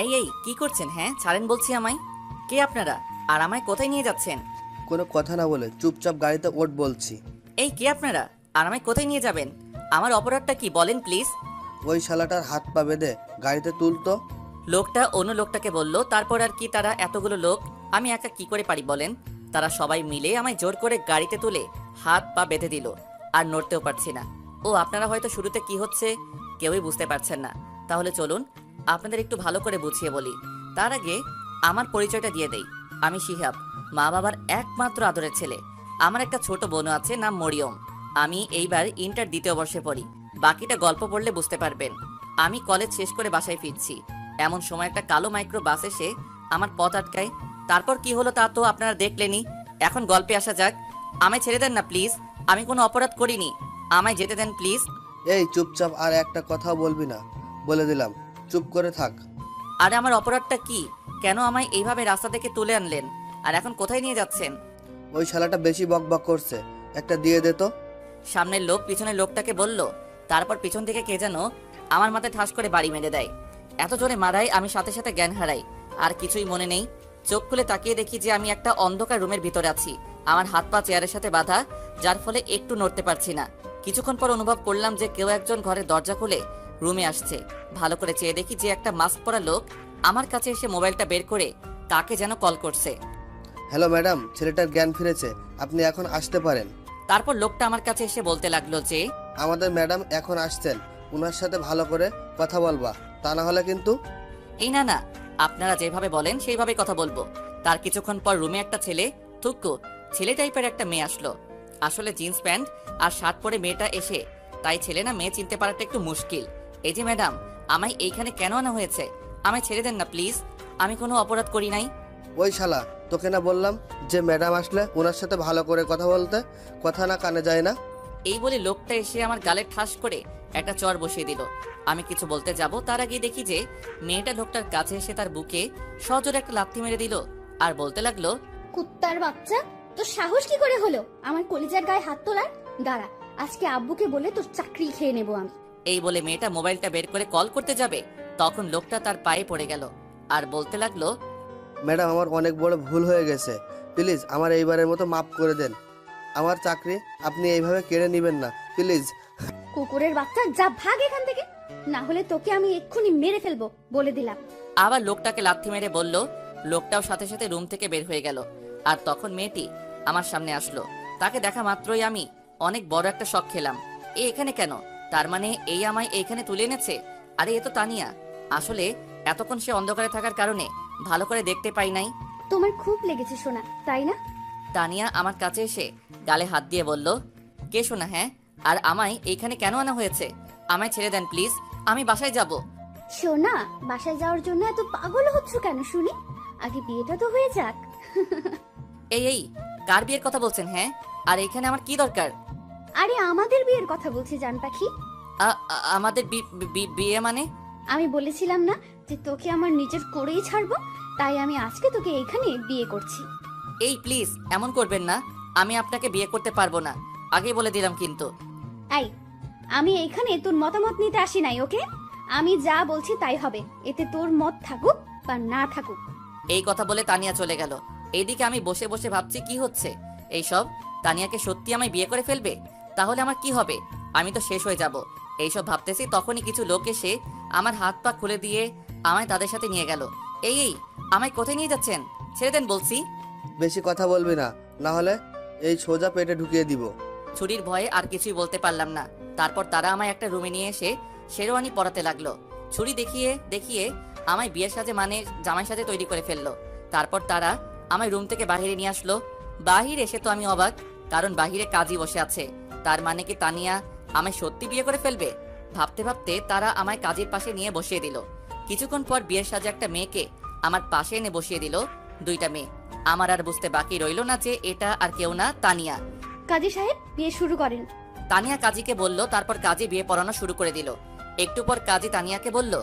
এই এই কি করছেন? হ্যাঁ ছাড়েন বলছি আমায়। কে আপনারা? আর আমায় কোথায় নিয়ে যাচ্ছেন? কোনো কথা না বলে চুপচাপ গাড়িতে ওঠ বলছি। এই কে আপনারা? আর আমায় কোথায় নিয়ে যাবেন? আমার অপরাধটা কি বলেন প্লিজ। ওই শালাটার হাত পা বেঁধে গাড়িতে তুলতো। লোকটা অন্য লোকটাকে বলল। তারপর আর কি, তারা এতগুলো লোক, আমি একা কি করে পারি বলেন? তারা সবাই মিলে আমায় জোর করে গাড়িতে তুলে হাত পা বেঁধে দিল, আর নড়তেও পারছি না। ও আপনারা হয়তো শুরুতে কি হচ্ছে কেউই বুঝতে পারছেন না। তাহলে চলুন আপনাদের একটু ভালো করে বুঝিয়ে বলি। তার আগে আমার পরিচয়টা দিয়ে দেই। আমি শিহাব, মা বাবার একমাত্র আদরের ছেলে। আমার একটা ছোট বোনও আছে, নাম মরিয়ম। আমি এইবার ইন্টার দ্বিতীয় বর্ষে পড়ি। বাকিটা গল্প পড়লে বুঝতে পারবেন। আমি কলেজ শেষ করে বাসায় ফিরছি, এমন সময় একটা কালো মাইক্রো বাস এসে আমার পথ আটকায়। তারপর কি হলো তা তো আপনারা দেখলেনই। এখন গল্পে আসা যাক। আমায় ছেড়ে দেন না প্লিজ, আমি কোনো অপরাধ করিনি। আমায় যেতে দেন প্লিজ। এই চুপচাপ, আর একটা কথাও বলবি না, বলে দিলাম। চুপ করে থাক। আরে আমার অপরাধটা কি? কেন আমায় এইভাবে রাস্তা থেকে তুলে আনলেন? আর এখন কোথায় নিয়ে যাচ্ছেন? ওই শালাটা বেশি বকবক করছে, একটা দিয়ে দে তো। সামনের লোক পিছনের লোকটাকে বলল। তারপর পিছন থেকে কে যেন আমার মাথায় ঠাস করে বাড়ি মেরে দেয়। এত জোরে মারায় আমি সাথে সাথে জ্ঞান হারাই। আর কিছুই মনে নেই। চোখ খুলে তাকিয়ে দেখি যে আমি একটা অন্ধকার রুমের ভিতরে আছি। আমার হাত পা চেয়ারের সাথে বাঁধা, যার ফলে একটু নড়তে পারছি না। কিছুক্ষণ পর অনুভব করলাম যে কেউ একজন ঘরের দরজা খুলে রুমে আসছে। ভালো করে চেয়ে দেখি যে একটা মাস্ক পরা লোক আমার কাছে এসে মোবাইলটা বের করে কাকে যেন কল করছে। হ্যালো ম্যাডাম, ছেলেটার জ্ঞান ফিরেছে, আপনি এখন আসতে পারেন। তারপর লোকটা আমার কাছে এসে বলতে লাগলো যে আমাদের ম্যাডাম এখন আসছেন, ওনার সাথে ভালো করে কথা বলবা, তা না হলে কিন্তু। এই না না, আপনারা যেভাবে বলেন সেইভাবে কথা বলবো। তার কিছুক্ষণ পর রুমে একটা ছেলে, থুক্কু ছেলে টাইপের একটা মেয়ে আসলো। আসলে জিন্স প্যান্ট আর শার্ট পরে মেয়েটা এসে, তাই ছেলে না মেয়ে চিনতে পারাটা একটু মুশকিল। এই যে ম্যাডাম, আমায় এইখানে কেন আনা হয়েছে? আমায় ছেড়ে দেন না প্লিজ, আমি কোনো অপরাধ করি নাই। ওই শালা, তোকে না বললাম যে ম্যাডাম আসলে ওনার সাথে ভালো করে কথা বলতে? কথা না কানে যায় না? এই বলে লোকটা এসে আমার গালে ঠাস করে একটা চড় বসিয়ে দিল। আমি কিছু বলতে যাব, তার আগে দেখি যে মেয়েটা লোকটার কাছে এসে তার বুকে সজোরে একটা লাথি মেরে দিল, আর বলতে লাগলো, কুত্তার বাচ্চা, তোর সাহস কি করে হলো আমার কলিজার গায়ে হাত তোলার? দাঁড়া, আজকে আব্বুকে বলে তোর চাকরি খেয়ে নেবো আমি। এই বলে মেয়েটা মোবাইলটা বের করে কল করতে যাবে, তখন লোকটা তার পায়ে পড়ে গেল আর বলতে লাগলো, ম্যাডাম, আমার অনেক বড় ভুল হয়ে গেছে, প্লিজ আমার এইবারের মতো মাফ করে দেন। আমার চাকরি আপনি এইভাবে কেড়ে নেবেন না, প্লিজ। কুকুরের বাচ্চা, যা ভাগ এখান থেকে, না হলে তোকে আমি এক্ষুনি মেরে ফেলবো বলে দিলাম। আবার লোকটাকে লাথি মেরে বলল। লোকটাও সাথে সাথে রুম থেকে বের হয়ে গেল। আর তখন মেয়েটি আমার সামনে আসলো। তাকে দেখা মাত্রই আমি অনেক বড় একটা শক খেলাম। এ এখানে কেন? তার মানে এই আমায় এইখানে তুলে এনেছে? আরে এ তো তানিয়া। আসলে এতক্ষণ সে অন্ধকারে থাকার কারণে ভালো করে দেখতে পাই নাই। তোমার খুব লেগেছে সোনা, তাই না? তানিয়া আমার কাছে এসে গালে হাত দিয়ে বলল, কে শোনা? হ্যাঁ, আর আমায় এইখানে কেন আনা হয়েছে? আমায় ছেড়ে দেন প্লিজ, আমি বাসায় যাব। সোনা, বাসায় যাওয়ার জন্য এত পাগল হচ্ছ কেন শুনি? আগে বিয়েটা তো হয়ে যাক। এই এই কার বিয়ের কথা বলছেন? হ্যাঁ, আর এইখানে আমার কি দরকার? আরে আমাদের বিয়ের কথা বলছি জান পাখি। আমাদের বিয়ে মানে? আমি বলেছিলাম না যে তোকে আমার নিজের করেই ছাড়বো, তাই আমি আজকে তোকে এখানে বিয়ে করছি। এই প্লিজ এমন করবেন না, আমি আপনাকে বিয়ে করতে পারবো না, আগে বলে দিলাম কিন্তু। এই, আমি এখানে তোর মতামত নিতে আসি নাই, ওকে? আমি যা বলছি তাই হবে, এতে তোর মত থাকুক বা না থাকুক। এই কথা বলে তানিয়া চলে গেল। এইদিকে আমি বসে বসে ভাবছি কি হচ্ছে এইসব। তানিয়াকে সত্যি আমায় বিয়ে করে ফেলবে? তাহলে আমার কি হবে? আমি তো শেষ হয়ে যাব। এইসব ভাবতেছি তখনই কিছু লোক এসে আমার হাত পা খুলে দিয়ে আমায় তাদের সাথে নিয়ে গেল। এই এই আমায় কোথায় নিয়ে যাচ্ছেন? ছেড়ে দেন বলছি। বেশি কথা বলবি না, না হলে এই সোজা পেটে ঢুকিয়ে দিব। ছুরির ভয়ে আর কিছুই বলতে পারলাম না। তারপর তারা আমায় একটা রুমে নিয়ে এসে শেরওয়ানি পরাতে লাগলো। ছুরি দেখিয়ে দেখিয়ে আমায় বিয়ের সাজে মানে জামাই সাজে তৈরি করে ফেললো। তারপর তারা আমায় রুম থেকে বাহিরে নিয়ে আসলো। বাহিরে এসে তো আমি অবাক, কারণ বাহিরে কাজী বসে আছে। তার মানে কি তানিয়া আমায় সত্যি বিয়ে করে ফেলবে? ভাবতে ভাবতে তারা আমায় কাজীর পাশে নিয়ে বসিয়ে দিল। কিছুক্ষণ পর বিয়ের সাজে একটা মেয়েকে আমার পাশে এনে বসিয়ে দিল। দুইটা মেয়ে। আমার আর বুঝতে বাকি রইল না যে এটা আর কেউ না, তানিয়া। কাজী সাহেব, বিয়ে শুরু করেন। তানিয়া কাজীকে বলল। তারপর কাজী বিয়ে পড়ানো শুরু করে দিল। একটু পর কাজী তানিয়াকে বলল,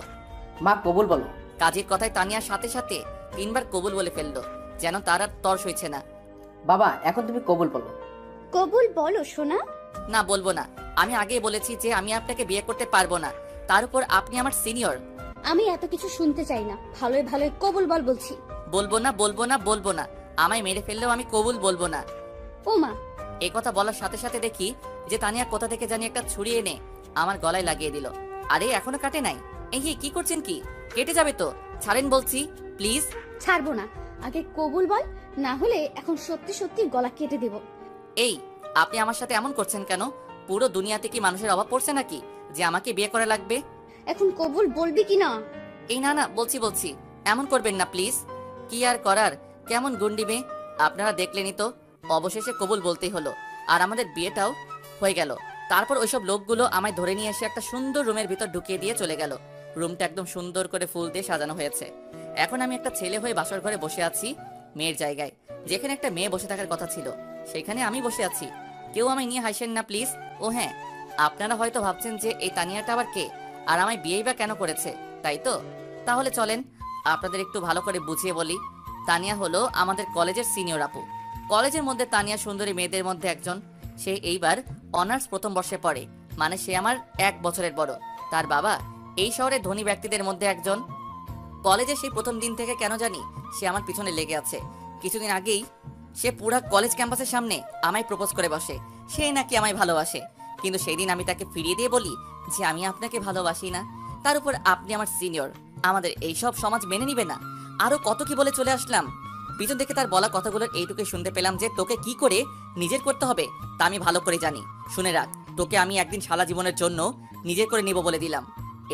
মা কবুল বলো। কাজীর কথায় তানিয়ার সাথে সাথে 3বার কবুল বলে ফেললো, যেন তার আর তর সইছে না। বাবা এখন তুমি কবুল বলো। কবুল বলো সোনা। না, বলবো না। আমি আগেই বলেছি যে আমি আপনাকে বিয়ে করতে পারবো না। তার উপর আপনি আমার সিনিয়র। আমি এত কিছু শুনতে চাই না, ভালোই ভালোই কবুল বল বলছি। বলবো না বলবো না বলবো না, আমায় মেরে ফেললেও আমি কবুল বলবো না। ও মা, এই কথা বলার সাথে সাথে দেখি যে তানিয়া কোথা থেকে জানি একটা ছুরি এনে আমার গলায় লাগিয়ে দিল। আরে এখনো কাটে নাই? এই কি করছেন কি? কেটে যাবে তো, ছাড়েন বলছি প্লিজ। ছাড়বো না, আগে কবুল বল, না হলে এখন সত্যি সত্যি গলা কেটে দেব। এই আপনি আমার সাথে এমন করছেন কেন? পুরো দুনিয়াতে কি মানুষের অভাব পড়ছে নাকি যে আমাকে বিয়ে করা লাগবে? এখন কবুল বলবি কি না? এই না না, বলছি এমন করবেন না প্লিজ। কি আর করার, কেমন গুন্ডি মেয়ে আপনারা দেখলেনই তো। অবশেষে কবুল বলতেই হলো, আর আমাদের বিয়েটাও হয়ে গেল। তারপর ওইসব লোকগুলো আমায় ধরে নিয়ে এসে একটা সুন্দর রুমের ভিতর ঢুকিয়ে দিয়ে চলে গেল। রুমটা একদম সুন্দর করে ফুল দিয়ে সাজানো হয়েছে। এখন আমি একটা ছেলে হয়ে বাসর ঘরে বসে আছি, মেয়ের জায়গায়। যেখানে একটা মেয়ে বসে থাকার কথা ছিল সেখানে আমি বসে আছি। কেউ আমায় নিয়ে হাসেন না প্লিজ। ও হ্যাঁ, আপনারা হয়তো ভাবছেন যে এই তানিয়াটা আবার কে, আর আমায় বিয়েই বা কেন করেছে, তাই তো? তাহলে চলেন আপনাদের একটু ভালো করে বুঝিয়ে বলি। তানিয়া হলো আমাদের কলেজের সিনিয়র আপু। কলেজের মধ্যে তানিয়া সুন্দরী মেয়েদের মধ্যে একজন। সে এইবার অনার্স প্রথম বর্ষে পড়ে, মানে সে আমার 1 বছরের বড়। তার বাবা এই শহরের ধনী ব্যক্তিদের মধ্যে একজন। কলেজে সেই প্রথম দিন থেকে কেন জানি সে আমার পিছনে লেগে আছে। কিছুদিন আগেই সে পুরা কলেজ ক্যাম্পাসের সামনে আমায় প্রপোজ করে বসে, সে নাকি আমায় ভালোবাসে। কিন্তু সেই দিন আমি তাকে ফিরিয়ে দিয়ে বলি যে আমি আপনাকে ভালোবাসি না। তার উপর আপনি আমার সিনিয়র, আমাদের এইসব সমাজ মেনে নিবে না। আরো কত কি বলে চলে আসলাম। পিছন থেকে তার বলা কথাগুলোর এইটুকুই শুনতে পেলাম যে তোকে কি করে নিজের করতে হবে তা আমি ভালো করে জানি। শুনে রাখ, তোকে আমি একদিন সারা জীবনের জন্য নিজের করে নিব বলে দিলাম।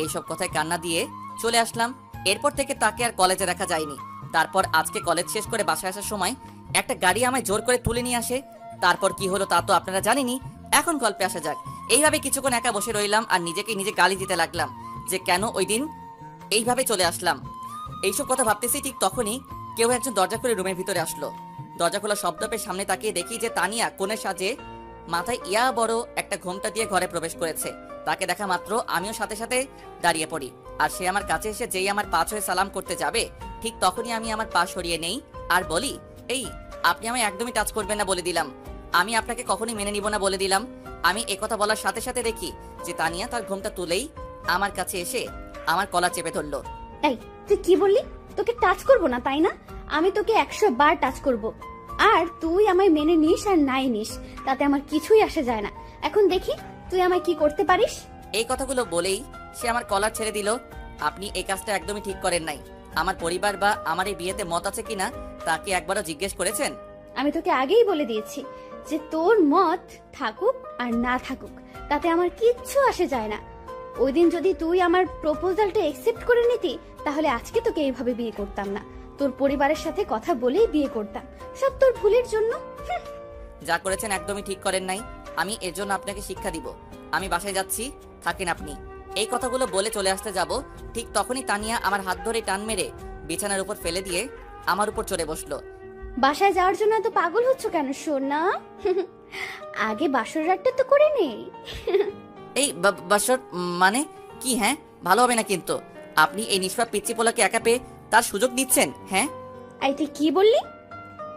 এইসব কথায় কান্না দিয়ে চলে আসলাম। এরপর থেকে তাকে আর কলেজে রাখা যায়নি। তারপর আজকে কলেজ শেষ করে বাসায় আসার সময় একটা গাড়ি আমায় জোর করে তুলে নিয়ে আসে। তারপর কি হলো তা তো আপনারা জানেনই। এখন গল্পে আসা যাক। এইভাবে কিছুক্ষণ একা বসে রইলাম আর নিজেকে নিজে গালি দিতে লাগলাম যে কেন ওই দিন এইভাবে চলে আসলাম। এইসব কথা ভাবতেছি ঠিক তখনই কেউ একজন দরজা করে রুমের ভিতরে আসলো। দরজা খোলা শব্দ পেয়ে সামনে তাকিয়ে দেখি যে তানিয়া কোণের সাজে মাথায় ইয়া বড় একটা ঘোমটা দিয়ে ঘরে প্রবেশ করেছে। তাকে দেখা মাত্র আমিও সাথে সাথে দাঁড়িয়ে পড়ি। আর সে আমার কাছে এসে যেই আমার পা ছুঁয়ে সালাম করতে যাবে ঠিক তখনই আমি আমার পা সরিয়ে নেই আর বলি, এই আপনি আমায় একদমই টাচ করবেন না বলে দিলাম। আমি আপনাকে কখনোই মেনে নিব না বলে দিলাম। আমি একথা বলার সাথে সাথে দেখি যে তানিয়া তার ঘোমটা তুলেই আমার কাছে এসে আমার কলার চেপে ধরলো। এই তুই কি বললি? তোকে টাচ করব না তাই না? আমি তোকে 100 বার টাচ করব, আর তুই আমায় মেনে নিস আর নাই নিস তাতে আমার কিছুই আসে যায় না। এখন দেখি তুই আমায় কি করতে পারিস। এই কথাগুলো বলেই সে আমার কলার ছেড়ে দিল। আপনি এই কাজটা একদমই ঠিক করেন নাই। আমার পরিবার বা আমার এই বিয়েতে মত আছে কিনা তাকে একবারও জিজ্ঞেস করেছেন? আমি তোকে আগেই বলে দিয়েছি যে তোর মত থাকুক আর না থাকুক তাতে আমার কিচ্ছু আসে যায় না। ওই দিন যদি তুই আমার প্রপোজালটা একসেপ্ট করে নিতি তাহলে আজকে তোকে এইভাবে বিয়ে করতাম না, তোর পরিবারের সাথে কথা বলেই বিয়ে করতাম। সব তোর ভুলের জন্য। যা করেছেন একদমই ঠিক করেন নাই। আমি এর জন্য আপনাকে শিক্ষা দিব। আমি বাসায় যাচ্ছি, থাকেন আপনি। এই কথাগুলো বলে চলে আসতে যাব ঠিক তখনই তানিয়া আমার হাত ধরে টান মেরে বিছানার উপর ফেলে দিয়ে আমার উপর চড়ে বসলো। বাসায় যাওয়ার জন্য এত পাগল হচ্ছ কেন সোনা? আগে বাসর রাতটা তো করে নেই। এই বাসর মানে কি? হ্যাঁ, ভালো হবে না কিন্তু। আপনি এই নিষ্পাপ পিচ্চি পোলাকে একা পেয়ে তার সুযোগ নিচ্ছেন। হ্যাঁ, এই তুই কি বললি?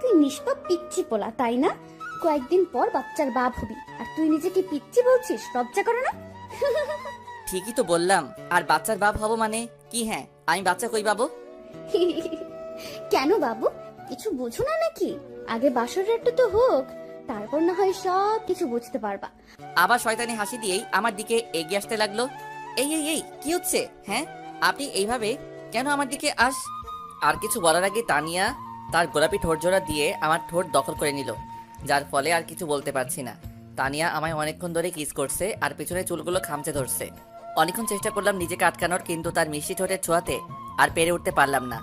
তুই নিষ্পাপ পিচ্চি পোলা তাই না? কয়েকদিন পর বাচ্চার বাপ হবি আর তুই নিজেকে পিচ্চি বলছিস? লজ্জা করে না? ঠিকই তো বললাম। আর বাচ্চার বাপ হব মানে কি? হ্যাঁ, আমি বাচ্চা কই পাবো? কেন বাবু, কিছু বুঝো না নাকি? আগে বাসর রাতটা তো হোক, তারপর না হয় সব কিছু বুঝতে পারবা। আবার শয়তানি হাসি দিয়েই আমার দিকে এগিয়ে আসতে লাগলো। এই এই এই কি হচ্ছে? হ্যাঁ, আপনি এইভাবে কেন আমার দিকে আর কিছু বলার আগে তানিয়া তার গোলাপি ঠোঁট জোড়া দিয়ে আমার ঠোঁট দখল করে নিল, যার ফলে আর কিছু বলতে পারছি না। তানিয়া আমায় অনেকক্ষণ ধরে কিস করছে আর পিছনে চুলগুলো খামচে ধরছে। অনেকক্ষণ চেষ্টা করলাম নিজেকে আটকানোর, কিন্তু তার মিষ্টি ঠোঁটের ছোঁয়াতে আর পেরে উঠতে পারলাম না।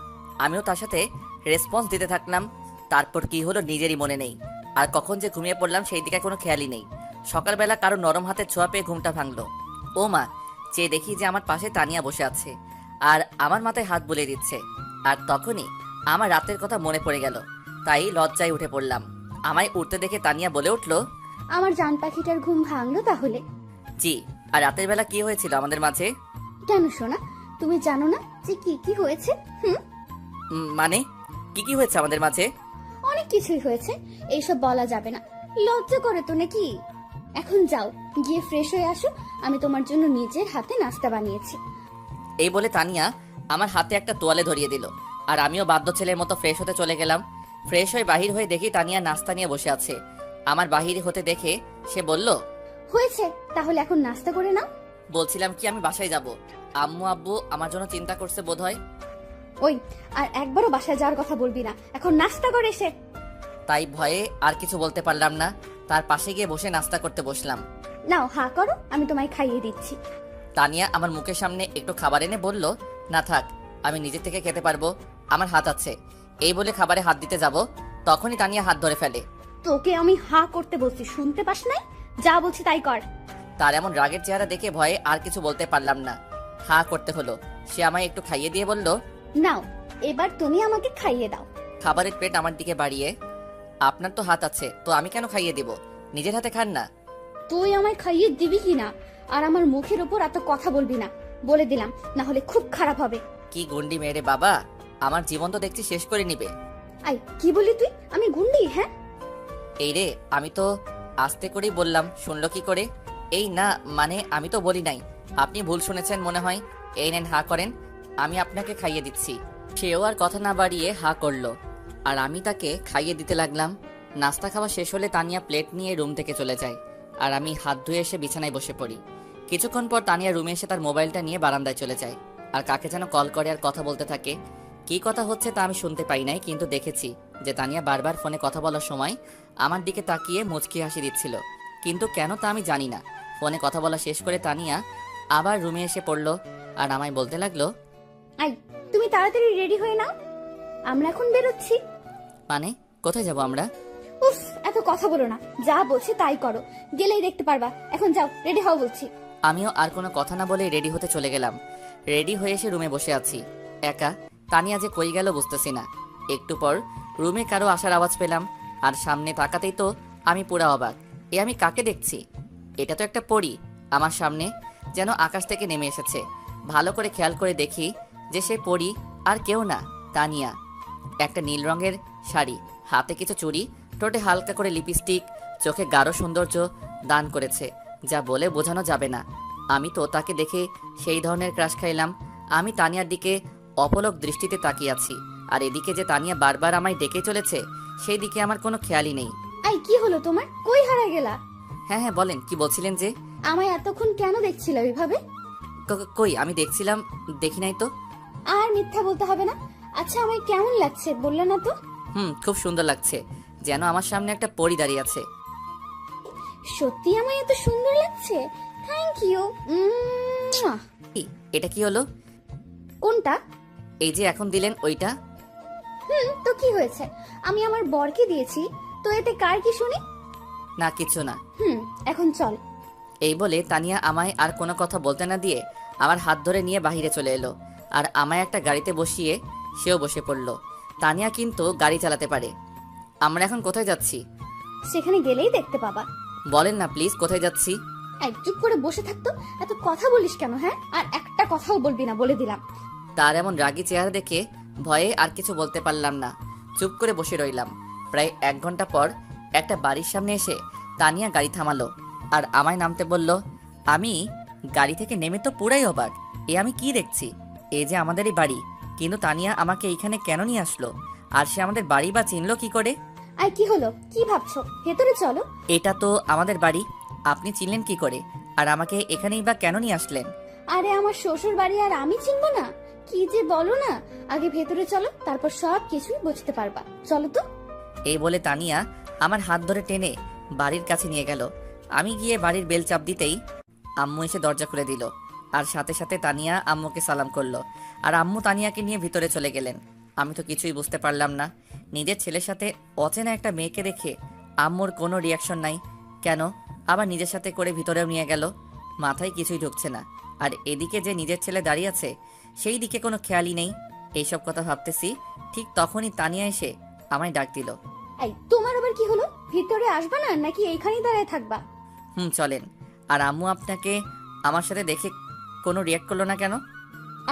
আমিও তার সাথে রেসপন্স দিতে থাকলাম। তারপর কি হলো নিজেরই মনে নেই, আর কখন যে ঘুমিয়ে পড়লাম সেই দিকে কোনো খেয়ালই নেই। সকালবেলা কারো নরম হাতের ছোঁয়া পেয়ে ঘুমটা ভাঙলো। ও মা, চেয়ে দেখি যে আমার পাশে তানিয়া বসে আছে আর আমার মাথায় হাত বুলিয়ে দিচ্ছে। আর তখনই আমার রাতের কথা মনে পড়ে গেল, তাই লজ্জায় উঠে পড়লাম। আমায় উঠতে দেখে তানিয়া বলে উঠলো, আমার জান পাখিটার ঘুম ভাঙলো তাহলে? জি। আর রাতের বেলা কি হয়েছিল আমাদের মাঝে? কেন সোনা, তুমি জানো না যে কি কি হয়েছে? মানে কি কি হয়েছে আমাদের মাঝে? অনেক কিছুই হয়েছে, এইসব বলা যাবে না। লজ্জা করে তো নাকি? এখন যাও, গিয়ে ফ্রেশ হয়ে আসো। আমি তোমার জন্য নিজের হাতে নাস্তা বানিয়েছি। এই বলে তানিয়া আমার হাতে একটা তোয়ালে ধরিয়ে দিল, আর আমিও বাধ্য ছেলের মতো ফ্রেশ হতে চলে গেলাম। ফ্রেশ হয়ে বাহির হয়ে দেখি তানিয়া নাস্তা নিয়ে বসে আছে। আমার বাহির হতে দেখে সে বলল, হয়েছে, তাহলে এখন নাস্তা করে নাও। বলছিলাম কি আমি বাসায় যাব। আম্মু আব্বু আমার জন্য চিন্তা করছে বোধহয়। ওই, আর একবারও বাসায় যাওয়ার কথা বলবি না, এখন নাস্তা করে এসে। তাই ভয়ে আর কিছু বলতে পারলাম না, তার পাশে গিয়ে বসে নাস্তা করতে বসলাম। নাও হা করো, আমি তোমায় খাইয়ে দিচ্ছি। তানিয়া আমার মুখের সামনে একটু খাবার এনে বলল, না থাক, আমি নিজে থেকে খেতে পারবো, আমার হাত আছে। এই বলে খাবারে হাত দিতে যাব, তখনই তানিয়া হাত ধরে ফেলে। তোকে আমি হা করতে বলছি, শুনতে পাস নাই? যা বলছি তাই কর। তার এমন রাগের চেহারা দেখে ভয়ে আর কিছু বলতে পারলাম না, হা করতে হলো। সে আমায় একটু খাইয়ে দিয়ে বলল, নাও এবার তুমি আমাকে খাইয়ে দাও। খাবারের প্লেট আমার দিকে বাড়িয়ে, আপনার তো হাত আছে, তো আমি কেন খাইয়ে দিব, নিজের হাতে খান না। তুই আমায় খাইয়ে দিবি কিনা, আর আমার মুখের উপর এত কথা বলবি না, বলে দিলাম, না হলে খুব খারাপ হবে। কি গুন্ডি মেরে বাবা, আমার জীবন তো দেখছি শেষ করে নিবে। আই, কি বলি তুই? আমি গুন্ডি? হ্যাঁ, এই রে, আমি তো আস্তে করেই বললাম, শুনলো কি করে? এই না, মানে আমি তো বলি নাই, আপনি ভুল শুনেছেন মনে হয়। এই নেন, হা করেন, আমি আপনাকে খাইয়ে দিচ্ছি। সেও আর কথা না বাড়িয়ে হা করলো, আর আমি তাকে খাইয়ে দিতে লাগলাম। নাস্তা খাওয়া শেষ হলে তানিয়া প্লেট নিয়ে রুম থেকে চলে যায়, আর আমি হাত ধুয়ে এসে বিছানায় বসে পড়ি। কিছুক্ষণ পর তানিয়া রুমে এসে তার মোবাইলটা নিয়ে বারান্দায় চলে যায়, আর কাকে যেন কল করে আর কথা বলতে থাকে। কি কথা হচ্ছে তা আমি শুনতে পাই নাই, কিন্তু দেখেছি যে তানিয়া বারবার ফোনে কথা বলার সময় আমার দিকে তাকিয়ে মুচকি হাসি দিচ্ছিল, কিন্তু কেন তা আমি জানি না। ফোনে কথা বলা শেষ করে তানিয়া আবার রুমে এসে পড়লো, আর আমায় বলতে লাগলো, আই তুমি তাড়াতাড়ি রেডি হয়ে নাও, আমরা এখন বেরোচ্ছি। মানে কোথায় যাব আমরা? উফ, এত কথা বলো না, যা বলছি তাই করো, গেলেই দেখতে পারবা। এখন যাও, রেডি হও বলছি। আমিও আর কোনো কথা না বলে রেডি হতে চলে গেলাম। রেডি হয়ে এসে রুমে বসে আছি একা। তানিয়া যে কই গেল বুঝতেছি না। একটু পর রুমে কারো আসার আওয়াজ পেলাম, আর সামনে তাকাতেই তো আমি পুরা অবাক। এ আমি কাকে দেখছি? এটা তো একটা পরী আমার সামনে, যেন আকাশ থেকে নেমে এসেছে। ভালো করে খেয়াল করে দেখি যে সে পরী আর কেউ না, তানিয়া। একটা নীল রঙের শাড়ি, হাতে কিছু চুড়ি, ঠোঁটে হালকা করে লিপস্টিক, চোখে গাঢ় সৌন্দর্য দান করেছে, যা বলে বোঝানো যাবে না। আমি তো তাকে দেখে সেই ধরনের ক্রাশ খাইলাম। আমি তানিয়ার দিকে অপলক দৃষ্টিতে তাকিয়ে আছি, আর এদিকে যে তানিয়া বারবার আমায় ডেকে চলেছে সেই দিকে আমার কোনো খেয়ালই নেই। আই, কি হলো তোমার? কই হারায় গেলা? হ্যাঁ হ্যাঁ বলেন, কি বলছিলেন যে? আমায় এতক্ষণ কেন দেখছিলে ওইভাবে? কই, আমি দেখছিলাম, দেখি নাই তো। আর মিথ্যা বলতে হবে না। আচ্ছা, আমায় কেমন লাগছে বললে না তো? খুব সুন্দর লাগছে, যেন আমার সামনে একটা পরী দাঁড়িয়ে আছে। সত্যি আমায় এত সুন্দর লাগছে? Thank you. কি, এটা কি হলো? কোনটা? এই যে এখন দিলেন ওইটা। তো কি হয়েছে? আমি আমার বরকে দিয়েছি, তো এতে কার কি শুনি? না কিছু না। এখন চল। এই বলে তানিয়া আমায় আর কোনো কথা বলতে না দিয়ে আমার হাত ধরে নিয়ে বাহিরে চলে এলো, আর আমায় একটা গাড়িতে বসিয়ে সেও বসে পড়লো। তানিয়া কিন্তু গাড়ি চালাতে পারে। আমরা এখন কোথায় যাচ্ছি? সেখানে গেলেই দেখতে পাবা। বলেন না প্লিজ, কোথায় যাচ্ছি? এক চুপ করে বসে থাকতো, এত কথা বলিস কেন? হ্যাঁ, আর একটা কথাও বলবি না, বলে দিলাম। তার এমন রাগী চেহারা দেখে ভয়ে আর কিছু বলতে পারলাম না, চুপ করে বসে রইলাম। প্রায় 1 ঘন্টা পর একটা বাড়ির সামনে এসে তানিয়া গাড়ি থামালো, আর আমায় নামতে বলল। আমি গাড়ি থেকে নেমে তো পুরাই অবাক। এ আমি কি দেখছি? এই যে আমাদেরই বাড়ি, কিন্তু তানিয়া আমাকে এইখানে কেন নিয়ে আসলো? আর সে আমাদের বাড়ি বা চিনলো কি করে? আর কি হলো, কি ভাবছো? ভেতরে চলো। এটা তো আমাদের বাড়ি, আপনি চিনলেন কি করে? আর আমাকে এখানেই বা কেন নিয়ে আসলেন? আরে আমার শ্বশুর বাড়ি, আর আমি চিনবো না? কি যে বলো না। আগে ভেতরে চলো, তারপর সব কিছুই বুঝতে পারবা। চলো তো। এই বলে তানিয়া আমার হাত ধরে টেনে বাড়ির কাছে নিয়ে গেল। আমি গিয়ে বাড়ির বেল চাপ দিতেই আম্মু এসে দরজা খুলে দিল, আর সাথে সাথে তানিয়া আম্মুকে সালাম করলো, আর আম্মু তানিয়াকে নিয়ে ভিতরে চলে গেলেন। আমি তো কিছুই বুঝতে পারলাম না, নিজের ছেলের সাথে অচেনা একটা মেয়েকে রেখে আম্মুর কোনো রিয়াকশন নাই কেন? আবার নিজের সাথে করে ভিতরেও নিয়ে গেল, মাথায় কিছুই ঢুকছে না। আর এদিকে যে নিজের ছেলে দাঁড়িয়ে আছে সেই দিকে কোনো খেয়ালই নেই। এইসব কথা ভাবতেছি, ঠিক তখনই তানিয়া এসে আমায় ডাক দিল। এই, তোমার আবার কি হলো? ভিতরে আসবা না, নাকি এইখানেই দাঁড়ায় থাকবা? চলেন। আর আম্মু আপনাকে আমার সাথে দেখে কোনো রিয়াক্ট করলো না কেন?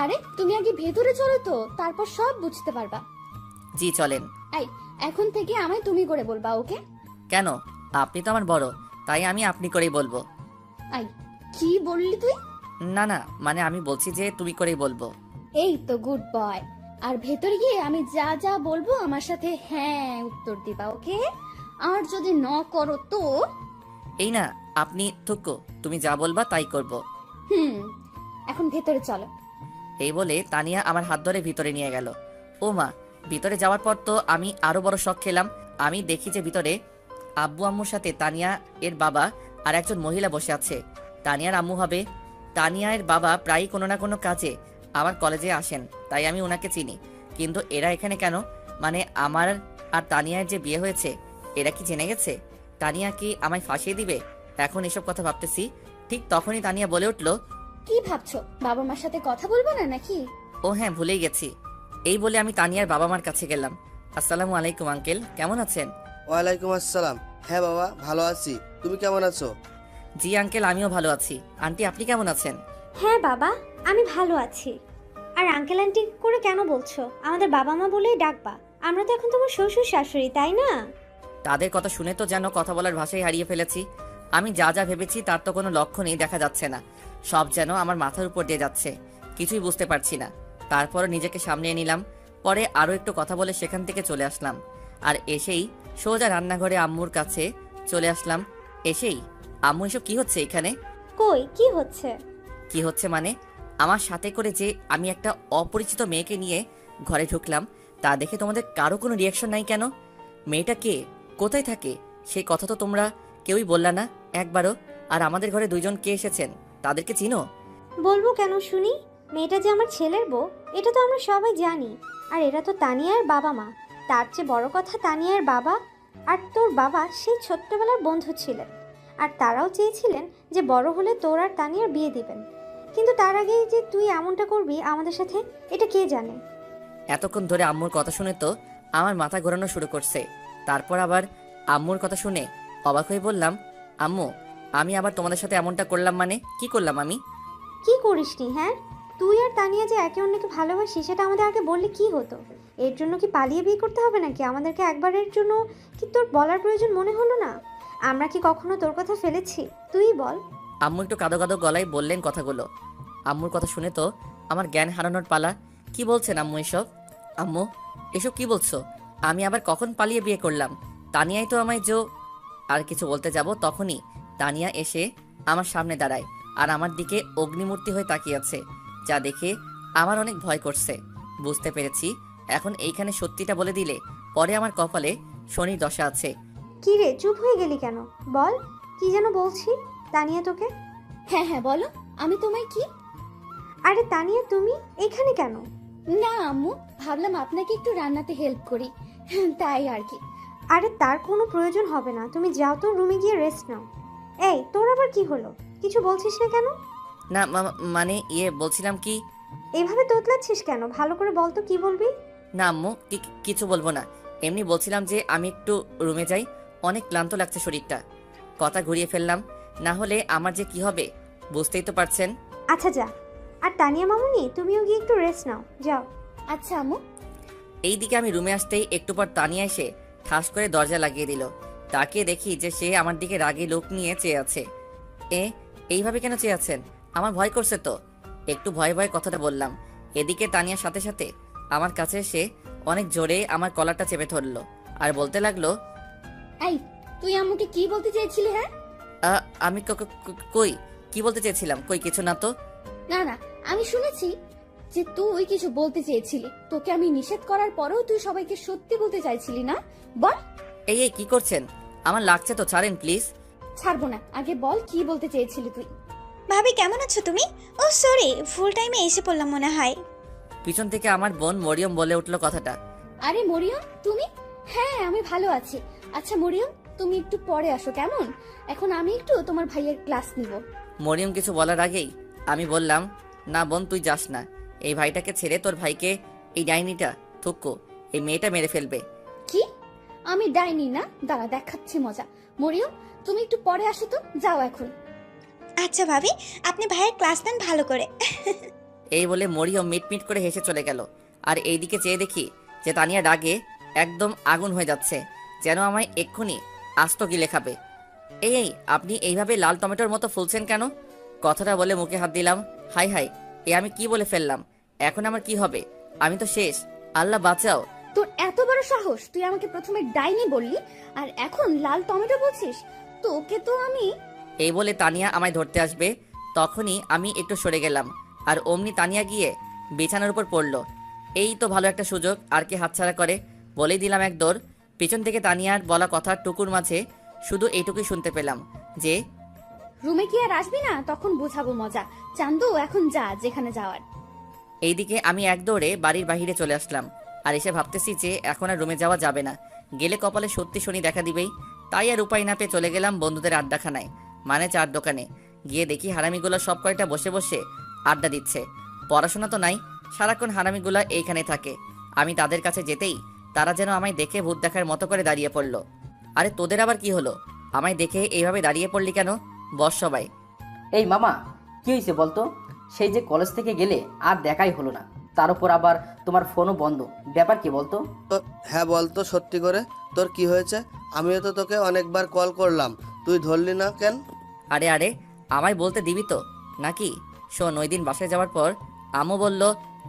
আরে তুমি আগে ভেতরে চলো তো, তারপর সব বুঝতে পারবা। জি চলেন। এই, এখন থেকে আমায় তুমি করে বলবা, ওকে? কেন? আপনি তো আমার বড়, তাই আমি আপনি করেই বলবো। এই, কি বললি তুই? না না, মানে আমি বলছি যে তুমি করেই বলবো। এই তো গুড বয়। আর ভেতরে গিয়ে আমি যা যা বলবো আমার সাথে হ্যাঁ উত্তর দিবা, ওকে? আর যদি ন করো তো এই না, আপনি থুকো, তুমি যা বলবা তাই করব। হুম, এখন ভেতরে চলো। এই বলে তানিয়া আমার হাত ধরে ভিতরে নিয়ে গেল। ও মা, ভিতরে যাওয়ার পর তো আমি আরো বড় শক খেলাম। আমি দেখি যে ভিতরে আব্বু আম্মুর সাথে তানিয়া এর বাবা আর একজন মহিলা বসে আছে। তানিয়ার আম্মু হবে। তানিয়া এর বাবা প্রায়ই কোনো না কোনো কাজে আমার কলেজে আসেন, তাই আমি ওনাকে চিনি। কিন্তু এরা এখানে কেন? মানে আমার আর তানিয়ার যে বিয়ে হয়েছে, এরা কি জেনে গেছে? তানিয়া কি আমায় ফাঁসিয়ে দিবে? এখন এসব কথা ভাবতেছি, ঠিক তখনই তানিয়া বলে উঠল, কি ভাবছো, বাবা মার সাথে কথা বলবো না নাকি? ও হ্যাঁ, ভুলেই গেছি। এই বলে আমি তানিয়ার বাবা মার কাছে গেলাম। আসসালামু আলাইকুম আঙ্কেল, কেমন আছেন? ওয়ালাইকুম আসসালাম। হ্যাঁ বাবা, ভালো আছি। তুমি কেমন আছো? জি আঙ্কেল, আমিও ভালো আছি। আন্টি, আপনি কেমন আছেন? হ্যাঁ বাবা, আমি ভালো আছি। আর আঙ্কেল আন্টি করে কেন বলছো? আমাদের বাবা মা বলেই ডাকবা। আমরা তো এখন তোমার শ্বশুর শাশুড়ি, তাই না? তাদের কথা শুনে তো যেন কথা বলার ভাষাই হারিয়ে ফেলেছি। আমি যা যা ভেবেছি তার তো কোনো লক্ষণই দেখা যাচ্ছে না। সব যেন আমার মাথার উপর দিয়ে যাচ্ছে, কিছুই বুঝতে পারছি না। তারপর নিজেকে সামলিয়ে নিলাম। পরে আরও একটু কথা বলে সেখান থেকে চলে আসলাম। আর এসেই সোজা রান্নাঘরে আম্মুর কাছে চলে আসলাম। এসেই, আম্মু এসব কি হচ্ছে এখানে? কই কি হচ্ছে? কি হচ্ছে মানে? আমার সাথে করে যে আমি একটা অপরিচিত মেয়েকে নিয়ে ঘরে ঢুকলাম, তা দেখে তোমাদের কারো কোনো রিয়াকশন নাই কেন? মেয়েটা কে, কোথায় থাকে, সেই কথা তো তোমরা কেউই বললা না একবারও। আর আমাদের ঘরে দুইজন কে এসেছেন, তাদেরকে চিনো? বলবো কেন শুনি? মেয়েটা যে আমার ছেলের বউ, এটা তো আমরা সবাই জানি। আর এরা তো তানিয়ার বাবা মা। তার চেয়ে বড় কথা, তানিয়ার বাবা আর তোর বাবা সেই ছোট্টবেলার বন্ধু ছিলেন। আর তারাও চেয়েছিলেন যে বড় হলে তোর আর তানিয়ার বিয়ে দিবেন। কিন্তু তার আগেই যে তুই এমনটা করবি আমাদের সাথে, এটা কে জানে? এতক্ষণ ধরে আম্মুর কথা শুনে তো আমার মাথা ঘোরানো শুরু করছে। তারপর আবার আম্মুর কথা শুনে অবাক হয়ে বললাম, আম্মু, আমি আবার তোমাদের সাথে এমনটা করলাম মানে? কি করলাম আমি? কি করিসনি? হ্যাঁ, তুই আর তানিয়া যে একে অন্যকে ভালোবাসি সেটা আমাদের আগে বললে কি হতো? এর জন্য কি পালিয়ে বিয়ে করতে হবে নাকি আমাদেরকে? একবারের জন্য কি তোর বলার প্রয়োজন মনে হলো না? আমরা কি কখনো তোর কথা ফেলেছি? তুই বল। আম্মু একটু কাঁদো কাঁদো গলায় বললেন কথাগুলো। আম্মুর কথা শুনে তো আমার জ্ঞান হারানোর পালা। কি বলছেন আম্মু এসব? আম্মু, এসব কি বলছো? আমি আবার কখন পালিয়ে বিয়ে করলাম? তানিয়াই তো আমায় আর কিছু বলতে যাব, তখনই তানিয়া এসে আমার সামনে দাঁড়ায় আর আমার দিকে অগ্নিমূর্তি হয়ে তাকিয়ে আছে, যা দেখে আমার অনেক ভয় করছে। বুঝতে পেরেছি, এখন এইখানে সত্যিটা বলে দিলে পরে আমার কপালে শনির দশা আছে। কি রে, চুপ হয়ে গেলি কেন? বল, কি যেন বলছি। তানিয়া তোকে? হ্যাঁ হ্যাঁ বলো, আমি তোমায় কি? আরে তানিয়া, তুমি এখানে কেন? না আম্মু, ভাবলাম আপনাকে একটু রান্নাতে হেল্প করি, তাই আর কি। আরে তার কোনো প্রয়োজন হবে না, তুমি যাও তো রুমে গিয়ে রেস্ট নাও। এই, তোর আবার কি হলো? কিছু বলছিস না কেন? না মানে বলছিলাম কি। এইভাবে তোতলাচ্ছিস কেন? ভালো করে বল তো কি বলবি। না আম্মু, কিছু বলবো না। এমনি বলছিলাম যে আমি একটু রুমে যাই, অনেক ক্লান্ত লাগছে শরীরটা। কথা ঘুরিয়ে ফেললাম, না হলে আমার যে কি হবে বুঝতেই তো পারছেন। আচ্ছা যা। আর তানিয়া মামুনি, তুমিও গিয়ে একটু রেস্ট নাও, যাও। আচ্ছা আম্মু। এইদিকে আমি রুমে আসতেই একটু পর তানিয়া এসে ঠাস করে দরজা লাগিয়ে দিল। তাকিয়ে দেখি যে সে আমার দিকে রাগী লোক নিয়ে চেয়ে আছে। এইভাবে কেন চেয়ে আছেন? আমার ভয় করছে তো। একটু ভয়ে ভয়ে কথাটা বললাম। এদিকে তানিয়ার সাথে সাথে আমার কাছে এসে অনেক জোরে আমার কলারটা চেপে ধরলো আর বলতে লাগলো, এই, তুই আম্মুকে কি বলতে চেয়েছিলি? হ্যাঁ, আমি কই কি বলতে চেয়েছিলাম? কই কিছু না তো। না না, আমি শুনেছি যে তুই কিছু বলতে চেয়েছিলি। তোকে আমি নিষেধ করার পরেও তুই সবাইকে সত্যি বলতে চাইছিলি না? বল। এই কি করছেন? আমার লাগছে তো, ছাড়েন প্লিজ। ছাড়বো না, আগে বল কি বলতে চেয়েছিলি তুই? ভাবি কেমন আছো তুমি? ও সরি, ফুল টাইমে এসে পড়লাম মনে হয়। পিছন থেকে আমার বোন মরিয়ম বলে উঠলো কথাটা। আরে মরিয়ম, তুমি? হ্যাঁ আমি ভালো আছি। আচ্ছা মরিয়ম, তুমি একটু পরে আসো কেমন? এখন আমি একটু তোমার ভাইয়ের ক্লাস নিব। মরিয়ম কিছু বলার আগেই আমি বললাম, না বোন, তুই যাস না। এই ভাইটাকে ছেড়ে তোর ভাইকে এই ডাইনিটা থুক্কো এই মেয়েটা মেরে ফেলবে। কি? আমি ডাইনি না? দাঁড়া দেখাচ্ছি মজা। মরিয়ম, তুমি একটু পরে আসো তো, যাও এখন। আচ্ছা ভাবি, আপনি ভাইয়ের ক্লাস নেন ভালো করে। এই বলে মরিয়ম মিটমিট করে হেসে চলে গেল। আর এইদিকে চেয়ে দেখি যে তানিয়া ডাগে একদম আগুন হয়ে যাচ্ছে, যেন আমায় এক্ষুনি আস্ত গিলে খাবে। এই আপনি এইভাবে লাল টমেটোর মতো ফুলছেন কেন? কথাটা বলে মুখে হাত দিলাম। হাই হাই, এ আমি কি বলে ফেললাম? এখন আমার কি হবে? আমি তো শেষ। আল্লাহ বাঁচাও। তোর এত বড় সাহস, তুই আমাকে প্রথমে ডাইনি বললি আর এখন লাল টমেটো বলছিস? তোকে তো আমি। এই বলে তানিয়া আমায় ধরতে আসবে, তখনই আমি একটু সরে গেলাম, আর অমনি তানিয়া গিয়ে বিছানার উপর পড়লো। এই তো ভালো একটা সুযোগ, আর কি হাতছাড়া করে। বলেই দিলাম এক দৌড়। পিছন থেকে তানিয়ার বলা কথা টুকুর মাঝে শুধু এইটুকুই শুনতে পেলাম যে, রুমে কি আর আসবি না? তখন বুঝাবো মজা। চান্দু, এখন যা যেখানে যাওয়ার। এইদিকে আমি এক দৌড়ে বাড়ির বাহিরে চলে আসলাম, আর এসে ভাবতেছি যে এখন আর রুমে যাওয়া যাবে না, গেলে কপালে সত্যি শনি দেখা দিবেই। তাই আর উপায় না পেয়ে চলে গেলাম বন্ধুদের আড্ডাখানায়, মানে চার দোকানে। গিয়ে দেখি হারামিগুলো সব কয়টা বসে বসে আড্ডা দিচ্ছে। পড়াশোনা তো নাই, সারাক্ষণ হারামিগুলো এইখানে থাকে। আমি তাদের কাছে যেতেই তারা যেন আমায় দেখে ভূত দেখার মতো করে দাঁড়িয়ে পড়লো। আরে তোদের আবার কি হলো? আমায় দেখে এইভাবে দাঁড়িয়ে পড়লি কেন? বস সবাই। এই মামা, কি হয়েছে বলতো? সেই যে কলেজ থেকে গেলে আর দেখাই হলো না, তার উপর আবার তোমার ফোনও বন্ধ, ব্যাপার কি বলতো? তো হ্যাঁ বলতো সত্যি করে, তোর কি হয়েছে? আমিও তো তোকে অনেকবার কল করলাম, তুই ধরলি না কেন? আরে আরে, আমায় বলতে দিবি তো নাকি? শোন, ওই দিন বাসায় যাওয়ার পর আম্মু বলল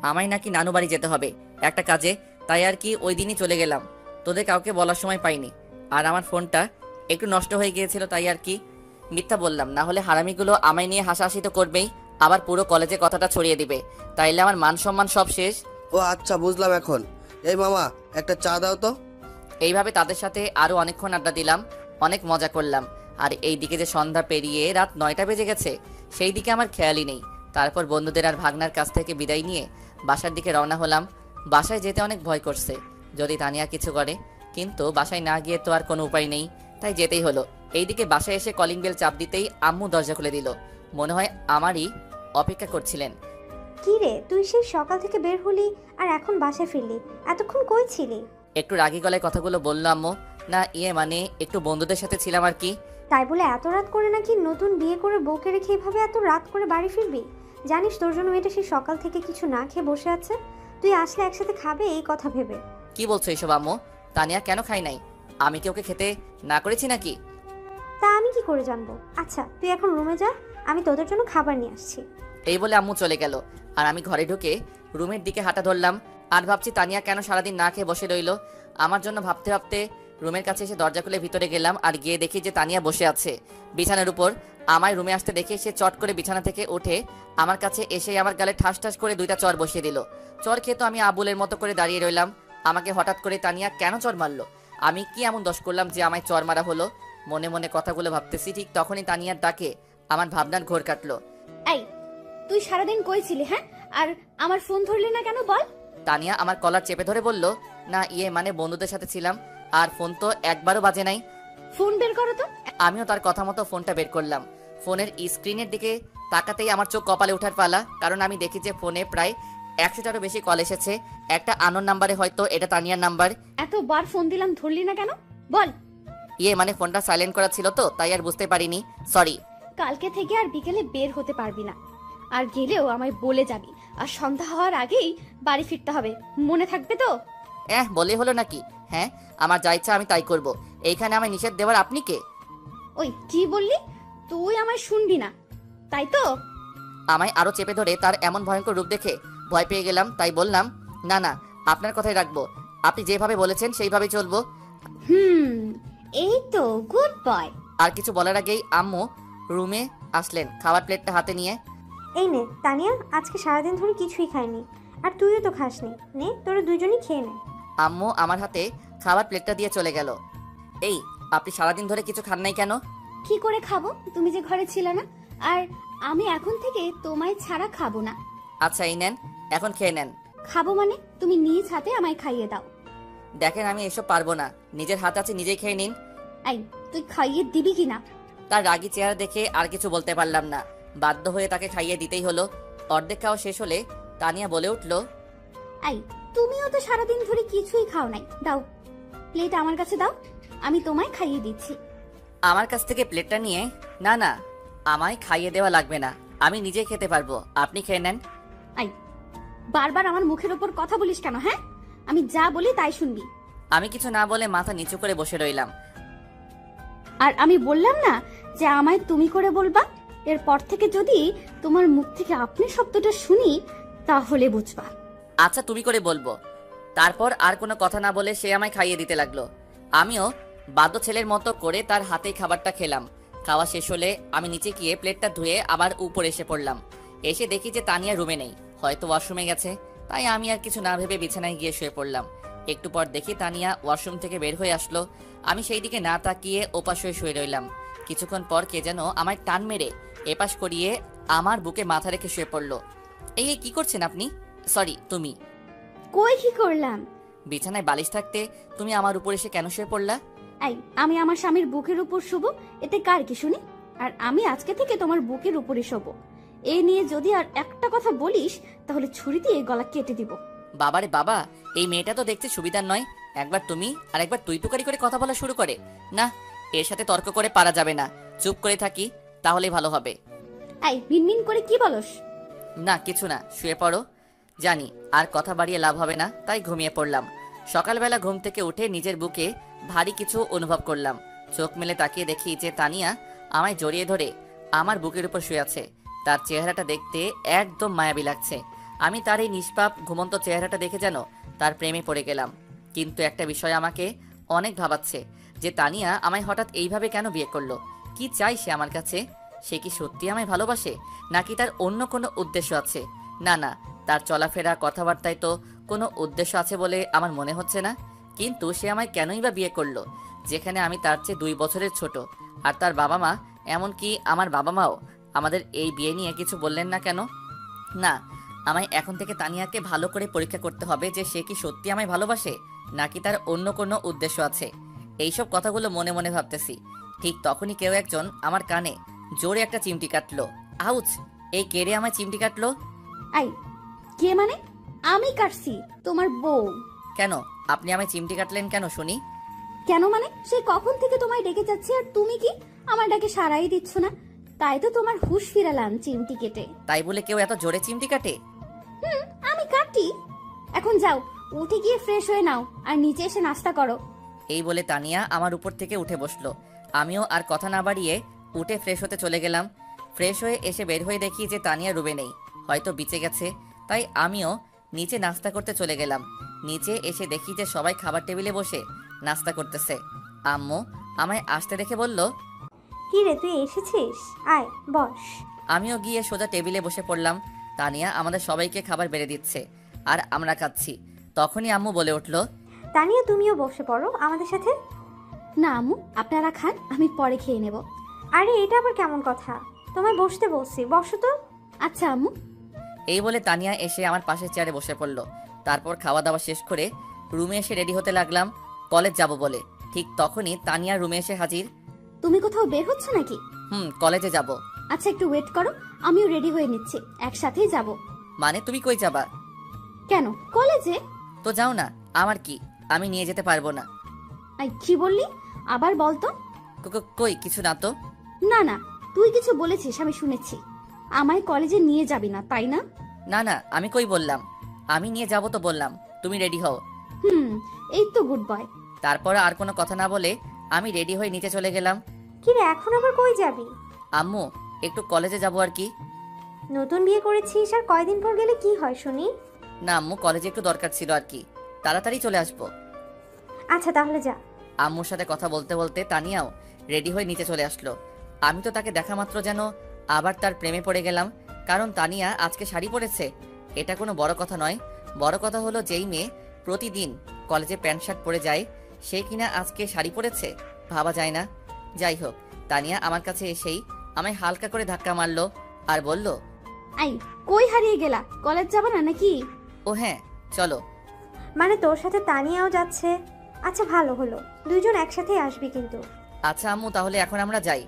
আমায় নাকি নানু বাড়ি যেতে হবে একটা কাজে, তাই আর কি ওই দিনই চলে গেলাম। তোদের কাউকে বলার সময় পাইনি, আর আমার ফোনটা একটু নষ্ট হয়ে গিয়েছিল, তাই আর কি মিথ্যা বললাম। না হলে হারামিগুলো আমায় নিয়ে হাসাহাসি তো করবেই, আবার পুরো কলেজে কথাটা ছড়িয়ে দিবে, তাইলে আমার মান সম্মান সব শেষ। ও আচ্ছা, বুঝলাম এখন। এই মামা, একটা চা দাও তো। এইভাবে তাদের সাথে আরো অনেকক্ষণ আড্ডা দিলাম, অনেক মজা করলাম। আর এই দিকে যে সন্ধ্যা পেরিয়ে রাত 9টা বেজে গেছে, সেই দিকে আমার খেয়ালই নেই। তারপর বন্ধুদের আর ভাগনার কাছ থেকে বিদায় নিয়ে বাসার দিকে রওনা হলাম। বাসায় যেতে অনেক ভয় করছে, যদি তানিয়া কিছু করে, কিন্তু বাসায় না গিয়ে তো আর কোনো উপায় নেই, তাই যেতেই হলো। এইদিকে বাসায় এসে কলিং বেল চাপ দিতেই আম্মু দরজা খুলে দিল। মনে হয় আমারই অপেক্ষা করছিলেন। কি রে, তুই সেই সকাল থেকে বের হলি আর এখন বাসায় ফিরলি? এতক্ষণ কই ছিলি? একটু রাগী গলায় কথাগুলো বললো আম্মু। না মানে একটু বন্ধুদের সাথে ছিলাম আর কি। তাই বলে এত রাত করে নাকি নতুন বিয়ে করে বউকে রেখে এভাবে এত রাত করে বাড়ি ফিরবি? জানিস তোর জন্য মেয়েটা সেই সকাল থেকে কিছু না খেয়ে বসে আছে, তুই আসলে একসাথে খাবে এই কথা ভেবে। কি বলছো এসব আম্মু? তানিয়া কেন খাই নাই? আমি কি ওকে খেতে না করেছি নাকি? তা আমি কি করে জানবো? আচ্ছা তুই এখন রুমে যা, আমি তোদের জন্য খাবার নিয়ে আসছি। এই বলে আম্মু চলে গেল, আর আমি ঘরে ঢুকে রুমের দিকে হাঁটা ধরলাম, আর ভাবছি তানিয়া কেন সারাদিন না খেয়ে বসে রইলো। আমার জন্য ভাবতে ভাবতে রুমের কাছে এসে দরজা খুলে ভিতরে গেলাম, আর গিয়ে দেখি যে তানিয়া বসে আছে বিছানার উপর। আমায় রুমে আসতে দেখে সে চট করে বিছানা থেকে উঠে আমার কাছে এসে আমার গালে ঠাস ঠাস করে 2টা চর বসিয়ে দিল। চর খেয়ে তো আমি আবুলের মতো করে দাঁড়িয়ে রইলাম। আমাকে হঠাৎ করে তানিয়া কেন চর মারলো? আমি কি এমন দোষ করলাম যে আমায় চর মারা হলো? মনে মনে কথাগুলো ভাবতেছি, ঠিক তখনই তানিয়ার ডাকে আমার ভাবনার ঘোর কাটলো। এই, তুই সারাদিন কই ছিলি? হ্যাঁ, আর আমার ফোন ধরলি না কেন বল? তানিয়া আমার কলার চেপে ধরে বলল, না মানে বন্ধুদের সাথে ছিলাম, আর ফোন তো একবারও বাজে নাই। ফোন বের করো তো। আমিও তার কথা মতো ফোনটা বের করলাম। ফোনের স্ক্রিনের দিকে তাকাতেই আমার চোখ কপালে ওঠার পালা, কারণ আমি দেখি যে ফোনে প্রায় 100টারও বেশি কল এসেছে। একটা আননোন নাম্বারে, হয়তো এটা তানিয়ার নাম্বার। এতবার ফোন দিলাম, ধরলি না কেন বল? মানে ফোনটা সাইলেন্ট করা ছিল তো, তাই আর বুঝতে পারিনি, সরি। কালকে থেকে আর বিকেলে বের হতে পারবি না, আর গেলেও আমায় বলে যাবি, আর সন্ধ্যা হওয়ার আগেই বাড়ি ফিরতে হবে, মনে থাকবে তো? বলে হলো নাকি? হ্যাঁ, আমার যা ইচ্ছা আমি তাই করব। এইখানে আমায় নিষেধ দেওয়ার আপনি কে? ওই কি বললি? তুই আমায় শুনবি না, তাই তো? আমায় আরো চেপে ধরে তার এমন ভয়ঙ্কর রূপ দেখে ভয় পেয়ে গেলাম, তাই বললাম, না আপনার কথাই রাখবো, আপনি যেভাবে বলেছেন সেইভাবেই চলবো। এই তো গুড বয়। আর কিছু বলার আগেই আম্মু রুমে আসলেন খাবার প্লেটটা হাতে নিয়ে। এই নে তানিয়া, আজকে সারাদিন ধরে কিছুই খাইনি, আর তুইও তো খাসনি, নে তোরা দুজনই খেয়ে নে। আম্মু আমার হাতে খাবার প্লেটটা দিয়ে চলে গেল। এই, আপনি সারাদিন ধরে কিছু খান নাই কেন? কি করে খাবো? তুমি যে ঘরে ছিলে না, আর আমি এখন থেকে তোমায় ছাড়া খাবো না। আচ্ছা এই নেন, এখন খেয়ে নেন। খাবো মানে তুমি নিজ হাতে আমায় খাইয়ে দাও। দেখেন আমি এসব পারবো না, নিজের হাত আছে নিজেই খেয়ে নিন। এই, তুই খাইয়ে দিবি কিনা? তার রাগী চেহারা দেখে আর কিছু বলতে পারলাম না, বাধ্য হয়ে তাকে খাইয়ে দিতেই হলো। অর্ধেক খাওয়া শেষ হলে তানিয়া বলে উঠল, এই, তুমিও তো সারাদিন ধরে কিছুই খাও নাই, দাও প্লেট আমার কাছে দাও, আমি তোমায় খাইয়ে দিচ্ছি। আমার কাছ থেকে প্লেটটা নিয়ে, না আমায় খাইয়ে দেওয়া লাগবে না, আমি নিজে খেতে পারবো, আপনি খেয়ে নেন। এই, বারবার আমার মুখের উপর কথা বলিস কেন? হ্যাঁ, আমি যা বলি তাই শুনবি। আমি কিছু না বলে মাথা নিচু করে বসে রইলাম। আর আমি বললাম না যে আমায় তুমি করে বলবা? এরপর থেকে যদি তোমার মুখ থেকে আপনি শব্দটা শুনি তাহলে বুঝবা। আচ্ছা তুমি করে বলবো। তারপর আর কোনো কথা না বলে সে আমায় খাইয়ে দিতে লাগলো। আমিও বাধ্য ছেলের মতো করে তার হাতেই খাবারটা খেলাম। খাওয়া শেষ হলে আমি নিচে গিয়ে প্লেটটা ধুয়ে আবার উপরে এসে পড়লাম। এসে দেখি যে তানিয়া রুমে নেই, হয়তো ওয়াশরুমে গেছে। তাই আমি আর কিছু না ভেবে বিছানায় গিয়ে শুয়ে পড়লাম। একটু পর দেখি তানিয়া ওয়াশরুম থেকে বের হয়ে আসলো। আমি সেই দিকে না তাকিয়ে ওপাশ হয়ে শুয়ে রইলাম। কিছুক্ষণ পর কে যেন আমায় টান মেরে এপাশ করিয়ে আমার বুকে মাথা রেখে শুয়ে পড়লো। এই কি করছেন আপনি? সরি, তুমি? কই কি করলাম? বিছানায় বালিশ থাকতে তুমি আমার উপর এসে কেন শুয়ে পড়লা? এই আমি আমার স্বামীর বুকের উপর শুব, এতে কার কি শুনি? আর আমি আজকে থেকে তোমার বুকের উপরে শোব। এই নিয়ে যদি আর একটা কথা বলিস তাহলে ছুরি দিয়ে গলা কেটে দিব। বাবারে বাবা, এই মেয়েটা তো দেখতে সুবিধার নয়। একবার তুমি আর একবার তুই তুকারি করে কথা বলা শুরু করে। না, এর সাথে তর্ক করে পারা যাবে না। চুপ করে থাকি, তাহলেই ভালো হবে। এই মিনমিন করে কি বলস? না কিছু না, শুয়ে পড়ো। জানি আর কথা বাড়িয়ে লাভ হবে না, তাই ঘুমিয়ে পড়লাম। সকালবেলা ঘুম থেকে উঠে নিজের বুকে ভারী কিছু অনুভব করলাম। চোখ মেলে তাকিয়ে দেখি যে তানিয়া আমায় জড়িয়ে ধরে আমার বুকের উপর শুয়ে আছে। তার চেহারাটা দেখতে একদম মায়াবী লাগছে। আমি তার এই নিষ্পাপ ঘুমন্ত চেহারাটা দেখে যেন তার প্রেমে পড়ে গেলাম। কিন্তু একটা বিষয় আমাকে অনেক ভাবাচ্ছে, যে তানিয়া আমায় হঠাৎ এইভাবে কেন বিয়ে করলো? কি চাই সে আমার কাছে? সে কি সত্যি আমায় ভালোবাসে, নাকি তার অন্য কোনো উদ্দেশ্য আছে? না না, তার চলাফেরা কথাবার্তায় তো কোনো উদ্দেশ্য আছে বলে আমার মনে হচ্ছে না। কিন্তু সে আমায় কেনই বা বিয়ে করলো, যেখানে আমি তার চেয়ে 2 বছরের ছোট? আর তার বাবা মা, এমনকি আমার বাবা মাও আমাদের এই বিয়ে নিয়ে কিছু বললেন না কেন? না, আমায় এখন থেকে তানিয়াকে ভালো করে পরীক্ষা করতে হবে যে সে কি সত্যি আমায় ভালোবাসে, নাকি তার অন্য কোনো উদ্দেশ্য আছে। এইসব কথাগুলো মনে মনে ভাবতেছি। ঠিক তখনই কেউ একজন আমার কানে জোরে একটা চিমটি কাটলো। আউচ! এই কেড়ে আমায় চিমটি কাটলো? এই কে মানে? আমি কাটছি, তোমার বউ। কেন আপনি আমায় চিমটি কাটলেন কেন শুনি? কেন মানে? সে কখন থেকে তোমায় ডেকে যাচ্ছে আর তুমি কি আমার ডাকে সাড়াই দিচ্ছ না? তাই তো তোমার হুঁশ ফিরালাম চিমটি কেটে। তাই বলে কেউ এত জোরে চিমটি কাটে? আমি কাটি। এখন যাও, উঠে গিয়ে ফ্রেশ হয়ে নাও আর নিচে এসে নাস্তা করো। এই বলে তানিয়া আমার উপর থেকে উঠে বসলো। আমিও আর কথা না বাড়িয়ে উঠে ফ্রেশ হতে চলে গেলাম। ফ্রেশ হয়ে এসে বের হয়ে দেখি যে তানিয়া রুমে নেই, হয়তো বিচে গেছে। তাই আমিও নিচে নাস্তা করতে চলে গেলাম। নিচে এসে দেখি যে সবাই খাবার টেবিলে বসে নাস্তা করতেছে। আম্মু আমায় আসতে দেখে বলল, কি রে, তুই এসেছিস? আয় বস। আমিও গিয়ে সোজা টেবিলে বসে পড়লাম। তানিয়া আমাদের সবাইকে খাবার বেড়ে দিচ্ছে আর আমরা খাচ্ছি। তখনই আম্মু বলে উঠল, তানিয়া, তুমিও বসে পড়ো আমাদের সাথে। না আম্মু, আপনারা খান, আমি পরে খেয়ে নেব। আরে এটা আবার কেমন কথা? তোমায় বসতে বলছি, বসো তো। আচ্ছা আম্মু। এই বলে তানিয়া এসে আমার পাশের চেয়ারে বসে পড়ল। তারপর খাওয়া দাওয়া শেষ করে রুমে এসে রেডি হতে লাগলাম কলেজ যাব বলে। ঠিক তখনই তানিয়া রুমে এসে হাজির। তুমি কোথাও বের হচ্ছ নাকি? কলেজে যাব। আচ্ছা একটু ওয়েট করো, আমিও রেডি হয়ে নিচ্ছি, একসাথেই যাব। মানে তুমি কই যাবা? কেন, কলেজে? তো যাও না, আমার কি, আমি নিয়ে যেতে পারবো না। আই কি বললি? আবার বল তো। কই কিছু না তো। না না, তুই কিছু বলেছিস, আমি শুনেছি। আমায় কলেজে নিয়ে যাবি না, তাই না? না না, আমি কই বললাম, আমি নিয়ে যাব তো বললাম। তুমি রেডি হও। এই তো গুড বয়। তারপর আর কোনো কথা না বলে আমি রেডি হয়ে নিচে চলে গেলাম। কি রে, এখন আবার কই যাবি? আম্মু একটু কলেজে যাব আর কি। নতুন বিয়ে করেছিস আর কয়দিন পর গেলে কি হয় শুনি? না আম্মু, কলেজে একটু দরকার ছিল আর কি, তাড়াতাড়ি চলে আসবো। আচ্ছা তাহলে যা। আম্মুর সাথে কথা বলতে বলতে তানিয়াও রেডি হয়ে নিচে চলে আসলো। আমি তো তাকে দেখা মাত্র যেন আবার তার প্রেমে পড়ে গেলাম, কারণ তানিয়া আজকে শাড়ি পরেছে। এটা কোনো বড় কথা নয়, বড় কথা হলো যেই মেয়ে প্রতিদিন কলেজে প্যান্ট শার্ট পরে যায় সে কিনা আজকে শাড়ি পরেছে, ভাবা যায় না। যাই হোক, তানিয়া আমার কাছে এসেই আমায় হালকা করে ধাক্কা মারলো আর বলল, আই কই হারিয়ে গেলা? কলেজ যাবে না নাকি? ও হ্যাঁ চলো। মানে তোর সাথে তানিয়াও যাচ্ছে? আচ্ছা ভালো হলো, দুইজন একসাথেই আসবি কিন্তু। আচ্ছা আম্মু, তাহলে এখন আমরা যাই।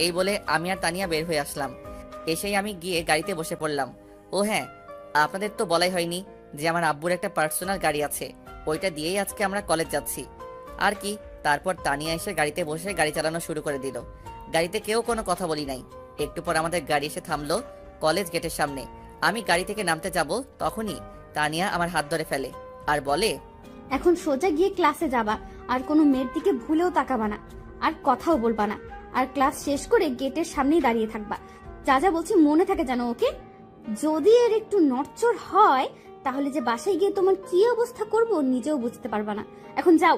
এই বলে আমি আর তানিয়া বের হয়ে আসলাম। এসেই আমি গিয়ে গাড়িতে বসে পড়লাম। ও হ্যাঁ, আপনাদের তো বলাই হয়নি যে আমার আব্বুর একটা পার্সোনাল গাড়ি আছে, ওইটা দিয়েই আজকে আমরা কলেজ যাচ্ছি আর কি। তারপর তানিয়া এসে গাড়িতে বসে গাড়ি চালানো শুরু করে দিল। গাড়িতে কেউ কোনো কথা বলি নাই। একটু পর আমাদের গাড়ি এসে থামলো কলেজ গেটের সামনে। আমি গাড়ি থেকে নামতে যাব, তখনই তানিয়া আমার হাত ধরে ফেলে আর বলে, এখন সোজা গিয়ে ক্লাসে যাবা, আর কোনো মেয়ের দিকে ভুলেও তাকাবা না, আর কথাও বলবা না, আর ক্লাস শেষ করে গেটের সামনেই দাঁড়িয়ে থাকবা। যা যা বলছি মনে থাকে জানো, ওকে? যদি এর একটু নড়চড় হয় তাহলে যে বাসায় গিয়ে তোমার কি অবস্থা করব নিজেও বুঝতে পারবা না। এখন যাও।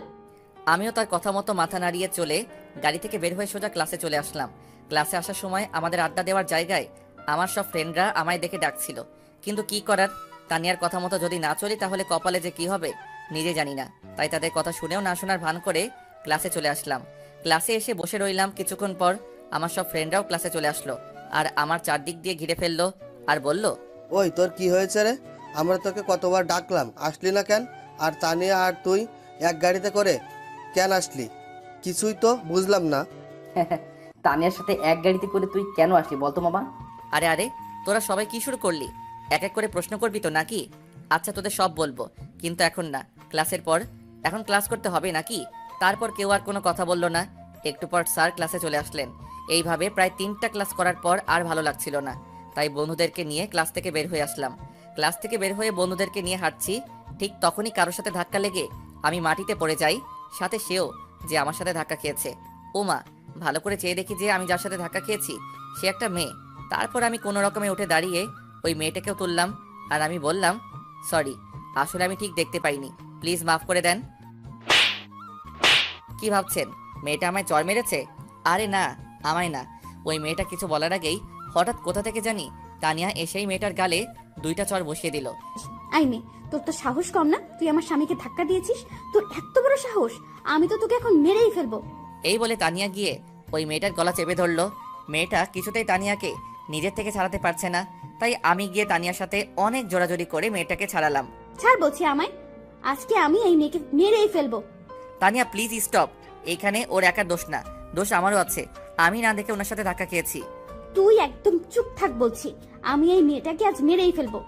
আমিও তার কথা মতো মাথা নাড়িয়ে চলে গাড়ি থেকে বের হয়ে সোজা ক্লাসে চলে আসলাম। ক্লাসে আসার সময় আমাদের আড্ডা দেওয়ার জায়গায় আমার সব ফ্রেন্ডরা আমায় দেখে ডাকছিল, কিন্তু কি করার, তানিয়ার কথা মতো যদি না চলি তাহলে কপালে যে কি হবে নিজে জানি না। তাই তাদের কথা শুনেও না শোনার ভান করে ক্লাসে চলে আসলাম। ক্লাসে এসে বসে রইলাম। কিছুক্ষণ পর আমার সব ফ্রেন্ডরাও ক্লাসে চলে আসলো আর আমার চারদিক দিয়ে ঘিরে ফেললো আর বলল, ওই তোর কি হয়েছে রে? আমরা তোকে কতবার ডাকলাম, আসলি না কেন? আর তানিয়া আর তুই এক গাড়িতে করে কেন আসলি? কিছুই তো বুঝলাম না। তানিয়ার সাথে এক গাড়িতে করে তুই কেন আসলি বলতো মামা? আরে আরে, তোরা সবাই কি শুরু করলি? এক এক করে প্রশ্ন করবি তো নাকি? আচ্ছা, তোদের সব বলবো, কিন্তু এখন না, ক্লাসের পর। এখন ক্লাস করতে হবে নাকি? তারপর কেউ আর কোনো কথা বললো না। একটু পর স্যার ক্লাসে চলে আসলেন। এইভাবে প্রায় 3টা ক্লাস করার পর আর ভালো লাগছিল না, তাই বন্ধুদেরকে নিয়ে ক্লাস থেকে বের হয়ে আসলাম। ক্লাস থেকে বের হয়ে বন্ধুদেরকে নিয়ে হাঁটছি, ঠিক তখনই কারোর সাথে ধাক্কা লেগে আমি মাটিতে পড়ে যাই, সাথে সেও যে আমার সাথে ধাক্কা খেয়েছে। ওমা, ভালো করে চেয়ে দেখি যে আমি যার সাথে ধাক্কা খেয়েছি সে একটা মেয়ে। তারপর আমি কোনো রকমে উঠে দাঁড়িয়ে ওই মেয়েটাকেও তুললাম আর আমি বললাম, সরি, আসলে আমি ঠিক দেখতে পাইনি, প্লিজ মাফ করে দেন। কি ভাবছেন মেয়েটা আমায় চড় মেরেছে? আরে না, আমায় না। ওই মেয়েটা কিছু বলার আগেই হঠাৎ কোথা থেকে জানি তানিয়া এসেই মেয়েটার গালে 2টা চড় বসিয়ে দিল। আই মে, তোর তো সাহস কম না? তুই আমার স্বামীকে ধাক্কা দিয়েছিস, তোর এত বড় সাহস! আমি তো তোকে এখন মেরেই ফেলবো। এই বলে তানিয়া গিয়ে ওই মেয়েটার গলা চেপে ধরলো। মেয়েটা কিছুতেই তানিয়াকে নিজের থেকে ছাড়াতে পারছে না, তাই আমি গিয়ে তানিয়ার সাথে অনেক জোরাজোরি করে মেয়েটাকে ছাড়ালাম। ছাড় বলছি আমায়, আজকে আমি এই মেয়েকে মেরেই ফেলবো। Tania please stop. এইখানে ওর একার দোষ না, দোষ আমারও আছে। আমি না দেখে ওনার সাথে ধাক্কা খেয়েছি। তুই একদম চুপ থাক বলছি, আমি এই মেয়েটাকে আজ মেরেই ফেলবো।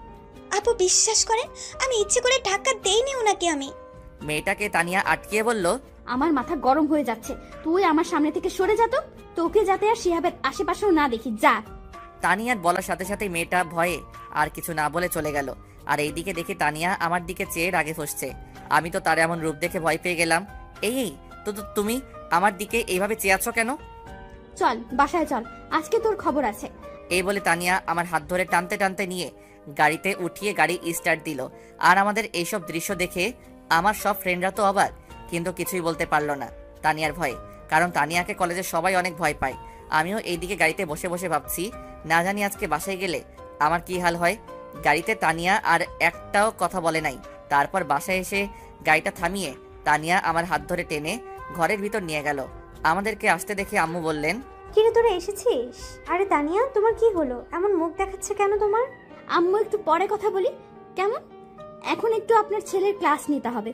আপু বিশ্বাস করেন, আমি ইচ্ছে করে ধাক্কা দেইনি ওনাকে। আমি মেয়েটাকে তানিয়া আটকিয়ে বলল, আমার মাথা গরম হয়ে যাচ্ছে, তুই আমার সামনে থেকে সরে যা তো, তোকে যাতে আর শিহাবের আশেপাশেও না দেখি, যা। তানিয়ার বলার সাথে সাথে মেয়েটা ভয়ে আর কিছু না বলে চলে গেল। আর এইদিকে দেখে তানিয়া আমার দিকে চেয়ে রাগে ফসছে। আমি তো তার এমন রূপ দেখে ভয় পেয়ে গেলাম। এই তুমি আমার দিকে এইভাবে চেয়ে আছো কেন? চল বাসায় চল, আজকে তোর খবর আছে। এই বলে তানিয়া আমার হাত ধরে টানতে টানতে নিয়ে গাড়িতে উঠিয়ে গাড়ি স্টার্ট দিল। আর আমাদের এইসব দৃশ্য দেখে আমার সব ফ্রেন্ডরা তো অবাক, কিন্তু কিছুই বলতে পারলো না তানিয়ার ভয়ে, কারণ তানিয়াকে কলেজে সবাই অনেক ভয় পায়। আমিও এইদিকে গাড়িতে বসে বসে ভাবছি, না জানি আজকে বাসায় গেলে আমার কি হাল হয়। গাড়িতে তানিয়া আর একটাও কথা বলে নাই। তারপর বাসায় এসে গাড়িটা থামিয়ে তানিয়া আমার হাত ধরে টেনে ঘরের ভিতর নিয়ে গেল। আমাদেরকে আসতে দেখে আম্মু বললেন, কিরে তোরা এসেছিস? আরে তানিয়া, তোমার কি হলো? এমন মুখ দেখাচ্ছে কেন তোমার? আম্মু একটু পরে কথা বলি কেমন? এখন একটু আপনার ছেলের ক্লাস নিতে হবে।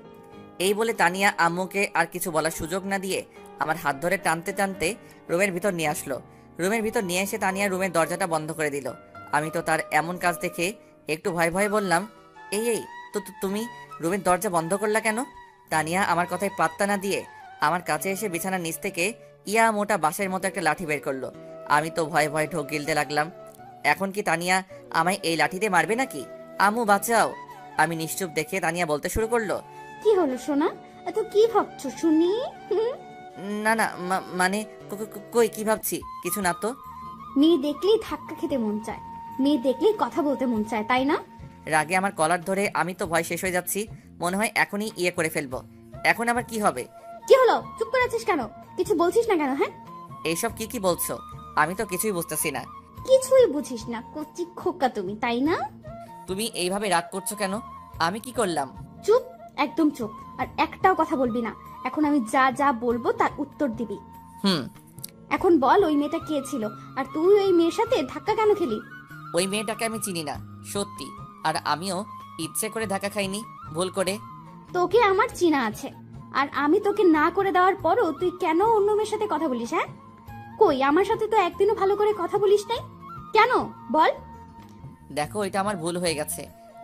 এই বলে তানিয়া আম্মুকে আর কিছু বলার সুযোগ না দিয়ে আমার হাত ধরে টানতে টানতে রুমের ভিতর নিয়ে আসলো। রুমের ভিতর নিয়ে এসে তানিয়া রুমের দরজাটা বন্ধ করে দিল। আমি তো তার এমন কাজ দেখে একটু ভয় ভয়ে বললাম, এই তো তুমি রুমের দরজা বন্ধ করলা কেন? তানিয়া আমার কথায় পাত্তা না দিয়ে আমার কাছে এসে বিছানার নিচ থেকে ইয়া মোটা বাঁশের মতো একটা লাঠি বের করলো। আমি তো ভয়ে ভয়ে ঢোক গিলতে লাগলাম। এখন কি তানিয়া আমায় এই লাঠি দিয়ে মারবে নাকি? আম্মু বাঁচাও। আমি নিশ্চুপ দেখে তানিয়া বলতে শুরু করলো, কি হলো সোনা, এত কি ভাবছো শুনি? না না, মানে কই কি ভাবছি, কিছু না তো। মেয়ে দেখলেই ধাক্কা খেতে মন চায়, মেয়ে দেখলেই কথা বলতে মন চায়, তাই না? রাগে আমার কলার ধরে আমি তো ভয় শেষ হয়ে যাচ্ছি, মনে হয় এখনই ইয়ে করে ফেলবো। এখন আবার কি হবে? কি হলো, চুপ করে আছিস কেন? কিছু বলছিস না কেন? হ্যাঁ, এইসব কি বলছো? আমি তো কিছুই বুঝতেছি না। কিছুই বুঝিস না, কচি খোকা তুমি, তাই না? তুমি এইভাবে রাগ করছো কেন? আমি কি করলাম? চুপ, একদম চুপ, আর একটাও কথা বলবি না। এখন আমি যা যা বলবো তার উত্তর দিবি। হুম। এখন বল, ওই মেয়েটা কে ছিল, আর তুই ওই মেয়ের সাথে ধাক্কা কেন খেলি? ওই মেয়েটাকে আমি চিনি না, সত্যি। আর আমিও ইচ্ছে করে ধাক্কা খাইনি, ভুল করে। তোকে আমার চিনা আছে, আর আমি তোকে না করে দেওয়ার পরও তুই কেন অন্য মেয়ের সাথে কথা বলিস? হ্যাঁ, কই আমার সাথে তো একদিনও ভালো করে কথা বলিস নাই, কেন বল? দেখো, এটা আমার ভুল হয়ে গেছে,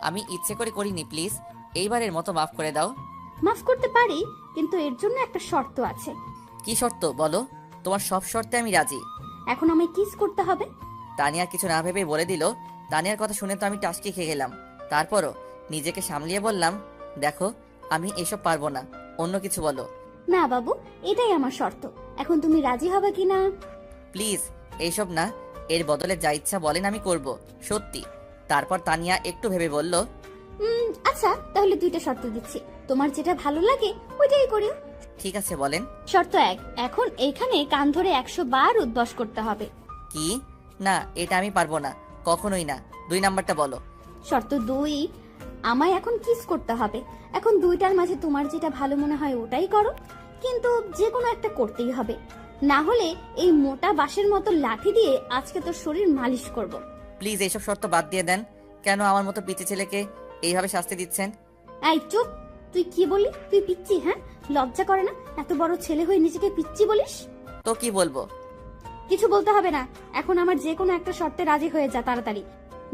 আমি ইচ্ছে করে করিনি, প্লিজ এইবারের মতো মাফ করে দাও। মাফ করতে পারি, কিন্তু এর জন্য একটা শর্ত আছে। কি শর্ত বলো? তোমার সব শর্তে আমি রাজি। এখন আমায় কিস করতে হবে। তানিয়া কিছু না ভেবে বলে দিল। তানিয়ার কথা শুনে তো আমি টাসকি খেয়ে গেলাম। তারপরও নিজেকে সামলিয়ে বললাম, দেখো আমি এসব পারবো না, অন্য কিছু বলো। না বাবু, এটাই আমার শর্ত, এখন তুমি রাজি হবে কিনা? প্লিজ এইসব না, এর বদলে যা ইচ্ছা বলেন আমি করব, সত্যি। তারপর তানিয়া একটু ভেবে বলল, আচ্ছা তাহলে দুইটা শর্ত দিচ্ছি, তোমার যেটা ভালো লাগে ওইটাই করি। ঠিক আছে বলেন। শর্ত 1, এখন এইখানে কান ধরে 100 বার উদ্বাস করতে হবে। কি? না, এটা আমি পারবো না, কখনোই না। 2 নাম্বারটা বলো। শর্ত 2, আমায় এখন কিস করতে হবে। এখন দুইটার মাঝে তোমার যেটা ভালো মনে হয় ওটাই করো, কিন্তু যে কোনো একটা করতেই হবে, না হলে এই মোটা বাঁশের মতো লাঠি দিয়ে আজকে তোর শরীর মালিশ করব। প্লিজ এইসব শর্ত বাদ দিয়ে দেন। কেন আমার মতো পিচি ছেলেকে এইভাবে শাস্তি দিচ্ছেন? এই চুপ, তুই কি বলি? তুই পিচ্ছি? হ্যাঁ, লজ্জা করে না এত বড় ছেলে হয়ে নিজেকে পিচ্ছি বলিস? তো কি বলবো? কিছু বলতে হবে না, এখন আমার যে কোনো একটা শর্তে রাজি হয়ে যা তাড়াতাড়ি,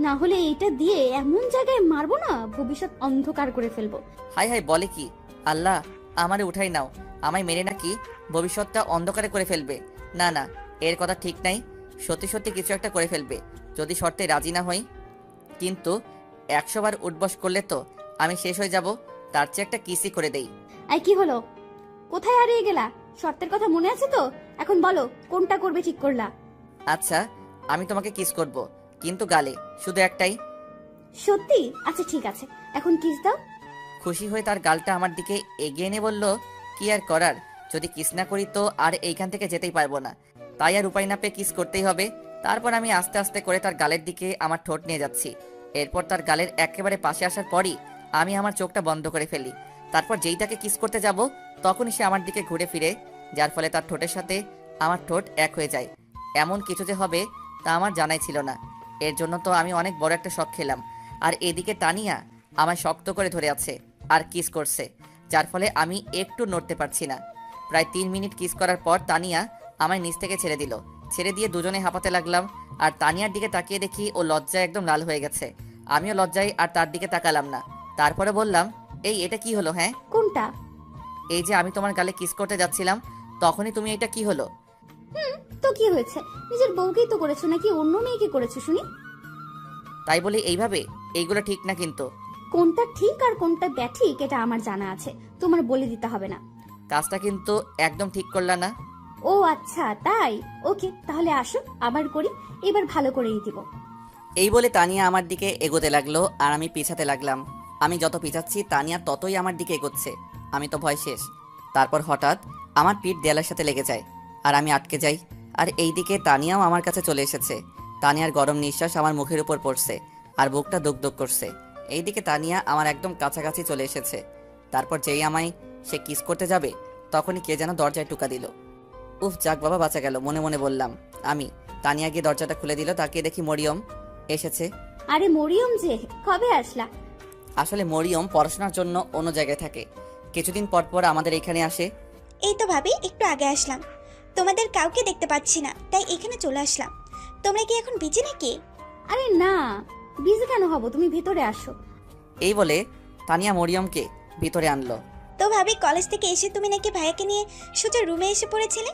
না হলে এইটা দিয়ে এমন জায়গায় মারবো না ভবিষ্যৎ অন্ধকার করে ফেলবো। হাই হাই, বলে কি? আল্লাহ, আমারে উঠাই নাও। আমায় মেরে নাকি ভবিষ্যৎটা অন্ধকারে করে ফেলবে? না না, এর কথা ঠিক নাই। সত্যি সত্যি কিছু একটা করে ফেলবে যদি শর্তে রাজি না হই। কিন্তু 100 বার উঠবস করলে তো আমি শেষ হয়ে যাব। তার চেয়ে একটা কিসই করে দেই। এই কি হলো? কোথায় হারিয়ে গেলা? শর্তের কথা মনে আছে তো? এখন বলো কোনটা করবে ঠিক করলা? আচ্ছা, আমি তোমাকে কিস করব, কিন্তু গালে, শুধু একটাই। সত্যি? আচ্ছা ঠিক আছে, এখন কিস দাও। খুশি হয়ে তার গালটা আমার দিকে এগিয়ে এনে বলল, কি আর করার, যদি কিস না করি তো আর এইখান থেকে যেতেই পারবো না। তাই আর উপায় না পেয়ে কিস করতেই হবে। তারপর আমি আস্তে আস্তে করে তার গালের দিকে আমার ঠোঁট নিয়ে যাচ্ছি। এরপর তার গালের একেবারে পাশে আসার পরই আমি আমার চোখটা বন্ধ করে ফেলি। তারপর যেই তাকে কিস করতে যাব তখনই সে আমার দিকে ঘুরে ফিরে, যার ফলে তার ঠোঁটের সাথে আমার ঠোঁট এক হয়ে যায়। এমন কিছু যে হবে তা আমার জানাই ছিল না। এর জন্য তো আমি অনেক বড় একটা শখ খেলাম। আর এদিকে তানিয়া আমায় শক্ত করে ধরে আছে আর কিস করছে, যার ফলে আমি একটু নড়তে পারছি না। প্রায় 3 মিনিট কিস করার পর তানিয়া আমায় নিচ থেকে ছেড়ে দিল। ছেড়ে দিয়ে দুজনে হাঁপাতে লাগলাম। আর তানিয়ার দিকে তাকিয়ে দেখি ও লজ্জায় একদম লাল হয়ে গেছে। আমিও লজ্জায় আর তার দিকে তাকালাম না। তারপরে বললাম, এই এটা কি হলো? হ্যাঁ, কোনটা? এই যে আমি তোমার গালে কিস করতে যাচ্ছিলাম তখনই তুমি এটা কি হলো? তো কি হয়েছে? নিজের বউকেই তো করেছো নাকি অন্য মেয়েকে করেছো শুনি? তাই বলে এইভাবে? এইগুলো ঠিক না কিন্তু। কোনটা ঠিক আর কোনটা ব্যাঠিক এটা আমার জানা আছে, তোমার বলে দিতে হবে না। কাজটা কিন্তু একদম ঠিক করলা না। ও আচ্ছা তাই, ওকে তাহলে আসো আবার করি, এবার ভালো করেই দিব। এই বলে তানিয়া আমার দিকে এগোতে লাগলো আর আমি পিছাতে লাগলাম। আমি যত পিছাচ্ছি তানিয়া ততই আমার দিকে এগোচ্ছে। আমি তো ভয় শেষ। তারপর হঠাৎ আমার পিঠ দেয়ালের সাথে লেগে যায় আর আমি আটকে যাই। আর এইদিকে তানিয়াও আমার কাছে চলে এসেছে। তানিয়ার গরম নিঃশ্বাস আমার মুখের উপর পড়ছে আর বুকটা দুক করছে। এইদিকে তানিয়া আমার একদম কাছাকাছি চলে এসেছে। তারপর যেই আমায় সে কিস করতে যাবে তখনই কে যেন দরজায় টুকা দিল। উফ, যাক বাবা, বাঁচা গেল মনে মনে বললাম আমি। তানিয়া গিয়ে দরজাটা খুলে দিল। তাকিয়ে দেখি মরিয়ম এসেছে। আরে মরিয়ম যে, কবে আসলা? আসলে মরিয়ম পড়াশোনার জন্য অন্য জায়গায় থাকে, কিছুদিন পর পর আমাদের এখানে আসে। এই তো ভাবি, একটু আগে আসলাম, তোমাদের কাউকে দেখতে পাচ্ছি না, তাই এখানে চলে আসলাম। তোমরা কি এখন বিজি নাকি? আরে না, বিজি কেন হব, তুমি ভিতরে আসো। এই বলে তানিয়া মরিয়মকে ভিতরে আনলো। তো ভাবি, কলেজ থেকে এসে তুমি নাকি ভাইয়াকে নিয়ে সোজা রুমে এসে পড়েছিলে,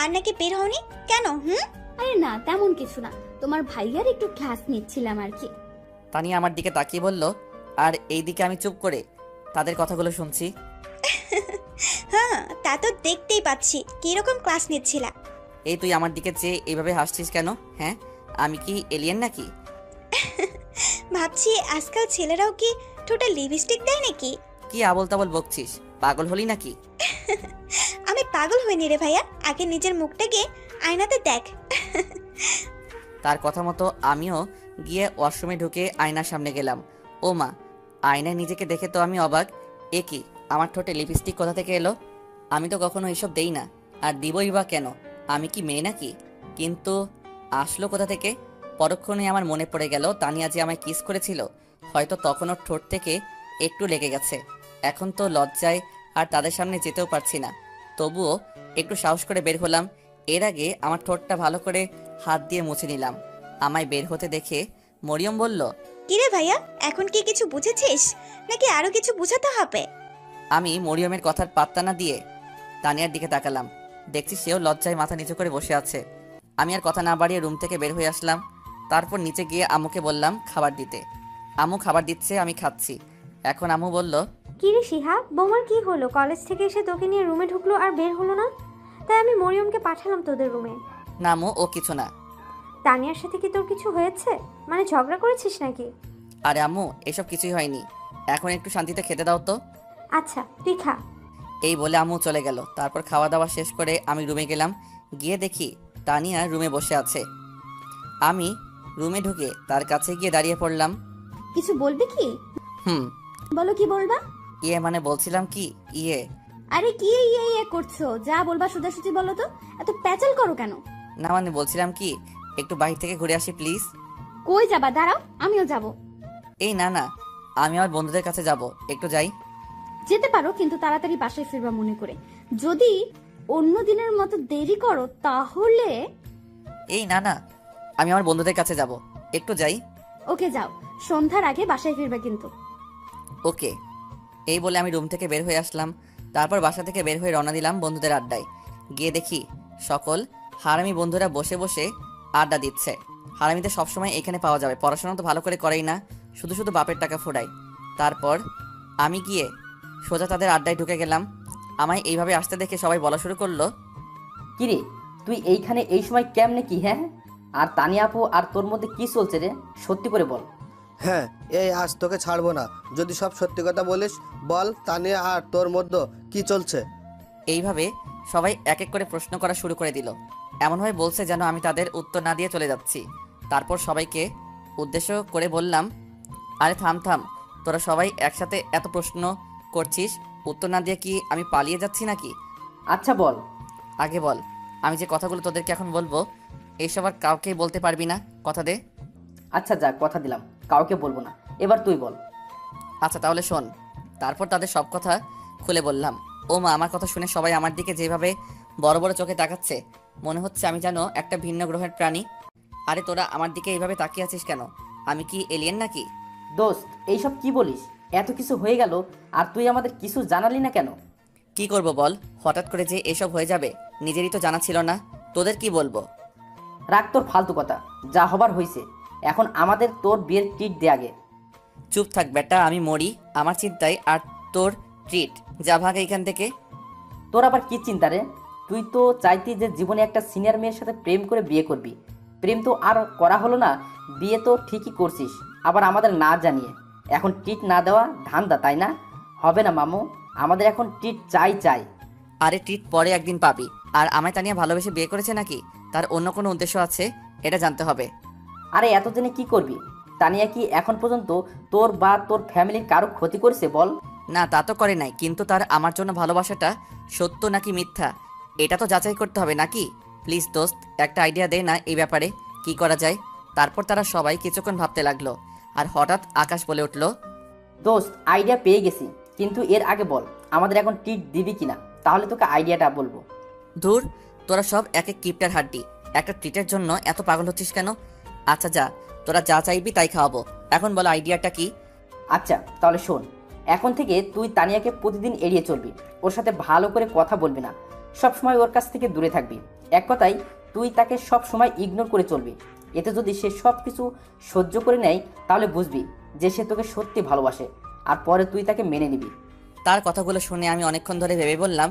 আর নাকি বের হওনি কেন? আরে না, তেমন কিছু না, তোমার ভাইয়ার একটু ক্লাস নিচ্ছিলাম আর কি। তানিয়া আমার দিকে তাকিয়ে বলল, আর এইদিকে আমি চুপ করে তাদের কথাগুলো শুনছি। হ্যাঁ, তা তো দেখতেই পাচ্ছি। কিরকম ক্লাস নিচ্ছিলা? এই তুই আমার দিকে চেয়ে এইভাবে হাসছিস কেন? হ্যাঁ, আমি কি এলিয়েন নাকি? ভাবছি আজকাল ছেলেরাও কি ঠোঁটে লিপস্টিক দেয় নাকি? কি আবল তাবল বকছিস? পাগল হলি নাকি? আমি পাগল হইনি রে ভাইয়া, আগে নিজের মুখটা গিয়ে আয়নাতে দেখ। তার কথা মতো আমিও গিয়ে ওয়াশরুমে ঢুকে আয়নার সামনে গেলাম। ও মা, আয়নায় নিজেকে দেখে তো আমি অবাক। এ কি, আমার ঠোঁটে লিপস্টিক কোথা থেকে এলো? আমি তো কখনো এইসব দেই না, আর দিবই বা কেন? আমি কি মেয়ে নাকি? কিন্তু আসলো কোথা থেকে? পরক্ষণে আমার মনে পড়ে গেল তানিয়া যে আমায় কিস করেছিল, হয়তো তখন ওর ঠোঁট থেকে একটু লেগে গেছে। এখন তো লজ্জায় আর তাদের সামনে যেতেও পারছি না, তবুও একটু সাহস করে বের হলাম। এর আগে আমার ঠোঁটটা ভালো করে হাত দিয়ে মুছে নিলাম। আমায় বের হতে দেখে মরিয়ম বলল, কিরে ভাইয়া, এখন কি কিছু বুঝেছিস নাকি আরো কিছু বুঝাতে হবে? আমি মরিয়মের কথার পাত্তা না দিয়ে তানিয়ার দিকে তাকালাম। দেখছি সেও লজ্জায় মাথা নিচু করে বসে আছে। আমি আর কথা না বাড়িয়ে রুম থেকে বের হয়ে আসলাম। তারপর নিচে গিয়ে আম্মুকে বললাম খাবার দিতে। আম্মু খাবার দিচ্ছে, আমি খাচ্ছি। এখন আম্মু বলল, কি রে শিহা, বৌমার কি হলো? কলেজ থেকে এসে তোকে নিয়ে রুমে ঢুকলো আর বের হলো না, তাই আমি মরিয়মকে পাঠালাম তোদের রুমে। না আম্মু, ও কিছু না। তানিয়ার সাথে কি তোর কিছু হয়েছে? মানে ঝগড়া করেছিস নাকি? আরে আম্মু, এসব কিছুই হয়নি। এখন একটু শান্তিতে খেতে দাও তো। আচ্ছা তুই খা। এই বলে আম্মু চলে গেল। তারপর খাওয়া দাওয়া শেষ করে আমি রুমে গেলাম। গিয়ে দেখি তানিয়া রুমে বসে আছে। আমি রুমে ঢুকে তার কাছে গিয়ে দাঁড়িয়ে পড়লাম। কিছু বলবি কি? হুম। বলো কি বলবা? মানে বলছিলাম কি আরে কি ইয়ে করছো? যা বলবা সোজাসুজি বলো তো, এত প্যাচাল করো কেন? না মানে বলছিলাম কি, একটু বাইরে থেকে ঘুরে আসি প্লিজ। কই যাবা? দাঁড়াও, আমিও যাব। না, আমি আমার বন্ধুদের কাছে যাব, একটু যাই। যেতে পারো, কিন্তু তাড়াতাড়ি বাসায় ফিরবা মনে করে। যদি অন্য দিনের মতো দেরি করো তাহলে। না, আমি আমার বন্ধুদের কাছে যাব, একটু যাই। ওকে যাও, সন্ধ্যার আগে বাসায় ফিরবা কিন্তু। ওকে। এই বলে আমি রুম থেকে বের হয়ে আসলাম। তারপর বাসা থেকে বের হয়ে রওনা দিলাম বন্ধুদের আড্ডায়। গিয়ে দেখি সকল হারামি বন্ধুরা বসে বসে আড্ডা দিচ্ছে। হারামিদের সবসময় এখানে পাওয়া যাবে, পড়াশোনা তো ভালো করে করেই না, শুধু শুধু বাপের টাকা ফোড়ায়। তারপর আমি গিয়ে সোজা তাদের আড্ডায় ঢুকে গেলাম। আমায় এইভাবে আসতে দেখে সবাই বলা শুরু করলো, কিরে তুই এইখানে এই সময় কেমনে কি? হ্যাঁ, আর তানিয়া আপু আর তোর মধ্যে কি চলছে রে? সত্যি করে বল। হ্যাঁ, এই আজ তোকে ছাড়বো না। যদি সব সত্যি কথা বলিস, বল তানিয়া আর তোর মধ্যে কি চলছে। এইভাবে সবাই এক এক করে প্রশ্ন করা শুরু করে দিল। এমনভাবে বলছে যেন আমি তাদের উত্তর না দিয়ে চলে যাচ্ছি। তারপর সবাইকে উদ্দেশ্য করে বললাম, আরে থাম থাম, তোরা সবাই একসাথে এত প্রশ্ন করছিস, উত্তর না দিয়ে কি আমি পালিয়ে যাচ্ছি নাকি? আচ্ছা বল। আগে বল, আমি যে কথাগুলো তোদেরকে এখন বলবো এইসব আর কাউকেই বলতে পারবি না, কথা দে। আচ্ছা যা, কথা দিলাম, কাউকে বলবো না। এবার তুই বল। আচ্ছা তাহলে শোন। তারপর তাদের সব কথা খুলে বললাম। ও মা, আমার কথা শুনে সবাই আমার দিকে যেভাবে বড় বড় চোখে তাকাচ্ছে, মনে হচ্ছে আমি যেন একটা ভিন্ন গ্রহের প্রাণী। আরে তোরা আমার দিকে এইভাবে তাকিয়ে আছিস কেন? আমি কি এলিয়েন নাকি? দোস্ত, এইসব কি বলিস? এত কিছু হয়ে গেল আর তুই আমাদের কিছু জানালি না কেন? কি করব বল, হঠাৎ করে যে এসব হয়ে যাবে নিজেরই তো জানা ছিল না, তোদের কি বলবো? রাখ তোর ফালতু কথা, যা হবার হয়েছে। এখন আমাদের তোর বিয়ের ট্রিট দে আগে। চুপ থাক বেটা, আমি মরি আমার চিন্তায়, আর তোর ট্রিট? যা ভাগ এইখান থেকে। তোর আবার কি চিন্তা রে? তুই তো চাইতি যে জীবনে একটা সিনিয়র মেয়ের সাথে প্রেম করে বিয়ে করবি। প্রেম তো আর করা হলো না, বিয়ে তো ঠিকই করছিস, আবার আমাদের না জানিয়ে। এখন ট্রিট না দেওয়া ধান্দা, তাই না? হবে না মামু, আমাদের এখন ট্রিট চাই চাই। আরে ট্রিট পরে একদিন পাবি। আর আমায় তানিয়া ভালোবেসে বিয়ে করেছে নাকি তার অন্য কোনো উদ্দেশ্য আছে, এটা জানতে হবে। আরে এত জেনে কি করবি? তানিয়া কি এখন পর্যন্ত তোর বা তোর ফ্যামিলির কারো ক্ষতি করেছে বল? না, তা তো করে নাই, কিন্তু তার আমার জন্য ভালোবাসাটা সত্য নাকি মিথ্যা এটা তো যাচাই করতে হবে নাকি? প্লিজ দোস্ত, একটা আইডিয়া দে না এই ব্যাপারে, কি করা যায়? তারপর তারা সবাই কিছুক্ষণ ভাবতে লাগলো। আর হঠাৎ আকাশ বলে উঠলো, দোস্ত আইডিয়া পেয়ে গেছি, কিন্তু এর আগে বল আমাদের এখন ট্রিট দিবি কিনা, তাহলে তোকে আইডিয়াটা বলবো। ধুর, তোরা সব এক এক কিপটার হাড্ডি, একটা ট্রিটের জন্য এত পাগল হচ্ছিস কেন? আচ্ছা যা, তোরা যা চাইবি তাই খাওয়াবো। এখন বলো আইডিয়াটা কি? আচ্ছা তাহলে শোন, এখন থেকে তুই তানিয়াকে প্রতিদিন এড়িয়ে চলবি, ওর সাথে ভালো করে কথা বলবি না, সব সময় ওর কাছ থেকে দূরে থাকবি। এক কথায় তুই তাকে সব সময় ইগনোর করে চলবি। এতে যদি সে সব কিছু সহ্য করে নেয় তাহলে বুঝবি যে সে তোকে সত্যি ভালোবাসে, আর পরে তুই তাকে মেনে নিবি। তার কথাগুলো শুনে আমি অনেকক্ষণ ধরে ভেবে বললাম,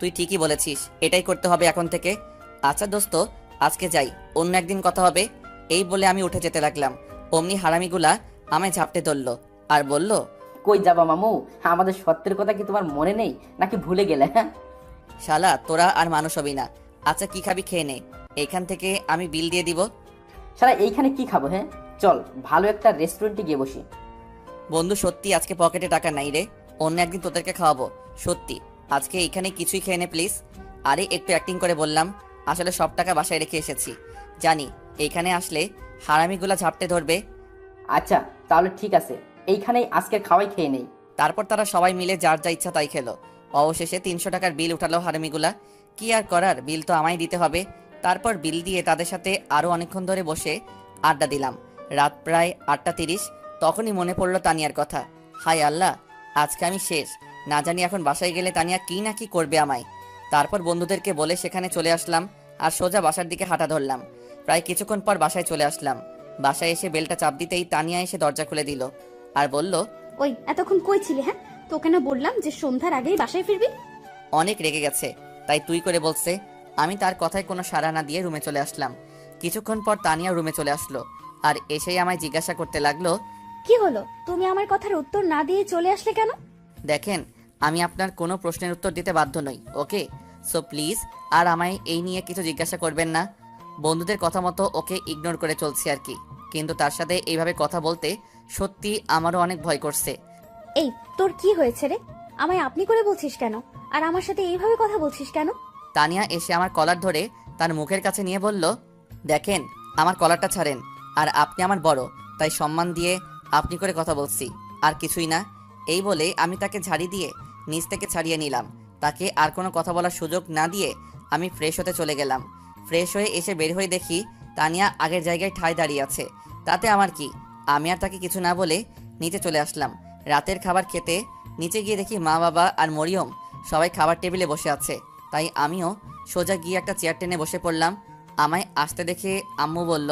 তুই ঠিকই বলেছিস, এটাই করতে হবে এখন থেকে। আচ্ছা দোস্ত, আজকে যাই, অন্য একদিন কথা হবে। এই বলে আমি উঠে যেতে লাগলাম। অমনি হারামিগুলা আমায় ঝাপটে ধরলো আর বলল, কই যাবা মামু? আমাদের সত্যের কথা কি তোমার মনে নেই নাকি ভুলে গেলে? হ্যাঁ শালা তোরা আর মানুষ হবি না। আচ্ছা কি খাবি খেয়ে নে, এইখান থেকে আমি বিল দিয়ে দিব। সারা এইখানে কি খাবো? হ্যাঁ চল ভালো একটা রেস্টুরেন্টে গিয়ে বসি। বন্ধু সত্যি আজকে পকেটে টাকা নাই রে, অন্য একদিন তোদেরকে খাওয়াবো। সত্যি আজকে এইখানে কিছুই খেয়ে নে প্লিজ। আরে একটু অ্যাক্টিং করে বললাম, আসলে সব টাকা বাসায় রেখে এসেছি। জানি এইখানে আসলে হারামিগুলা ঝাপটে ধরবে। আচ্ছা তাহলে ঠিক আছে, এইখানেই আজকের খাওয়াই খেয়ে নেই। তারপর তারা সবাই মিলে যার যা ইচ্ছা তাই খেলো। অবশেষে 300 টাকার বিল উঠালো হারামিগুলা। কি আর করার, বিল তো আমায় দিতে হবে। তারপর বিল দিয়ে তাদের সাথে আরো অনেকক্ষণ ধরে বসে আড্ডা দিলাম। রাত প্রায় 8:30। তখনই মনে পড়লো তানিয়ার কথা। হায় আল্লাহ, আজকে আমি শেষ। না জানি এখন বাসায় গেলে তানিয়া কি না কি করবে আমায়। তারপর বন্ধুদেরকে বলে সেখানে চলে আসলাম আর সোজা বাসার দিকে হাঁটা ধরলাম। প্রায় কিছুক্ষণ পর বাসায় চলে আসলাম। বাসায় এসে বেলটা চাপ দিতেই তানিয়া এসে দরজা খুলে দিল আর বলল, ওই এতক্ষণ কই ছিলি? হ্যাঁ, তোকে না বললাম যে সন্ধ্যার আগেই বাসায় ফিরবি? অনেক রেগে গেছে তাই তুই করে বলছে। আমি তার কথায় কোনো সাড়া না দিয়ে রুমে চলে আসলাম। কিছুক্ষণ পর তানিয়া রুমে চলে আসলো আর এসেই আমায় জিজ্ঞাসা করতে লাগলো, কি হলো, তুমি আমার কথার উত্তর না দিয়ে চলে আসলে কেন? দেখেন আমি আপনার কোনো প্রশ্নের উত্তর দিতে বাধ্য নই, ওকে? সো প্লিজ আর আমায় এই নিয়ে কিছু জিজ্ঞাসা করবেন না। বন্ধুদের কথা মতো ওকে ইগনোর করে চলছি আর কি, কিন্তু তার সাথে এইভাবে কথা বলতে সত্যি আমারও অনেক ভয় করছে। এই তোর কি হয়েছে রে? আমায় আপনি করে বলছিস কেন? আর আমার সাথে এইভাবে কথা বলছিস কেন? তানিয়া এসে আমার কলার ধরে তার মুখের কাছে নিয়ে বলল, দেখেন আমার কলারটা ছাড়েন, আর আপনি আমার বড়, তাই সম্মান দিয়ে আপনি করে কথা বলছি, আর কিছুই না। এই বলে আমি তাকে ঝাড়ি দিয়ে নিচ থেকে ছাড়িয়ে নিলাম। তাকে আর কোনো কথা বলার সুযোগ না দিয়ে আমি ফ্রেশ হতে চলে গেলাম। ফ্রেশ হয়ে এসে বের হয়ে দেখি তানিয়া আগের জায়গায় ঠায় দাঁড়িয়ে আছে। তাতে আমার কি, আমি আর তাকে কিছু না বলে নিচে চলে আসলাম। রাতের খাবার খেতে নিচে গিয়ে দেখি মা বাবা আর মরিয়ম সবাই খাবার টেবিলে বসে আছে, তাই আমিও সোজা গিয়ে একটা চেয়ার টেনে বসে পড়লাম। আমায় আসতে দেখে আম্মু বলল,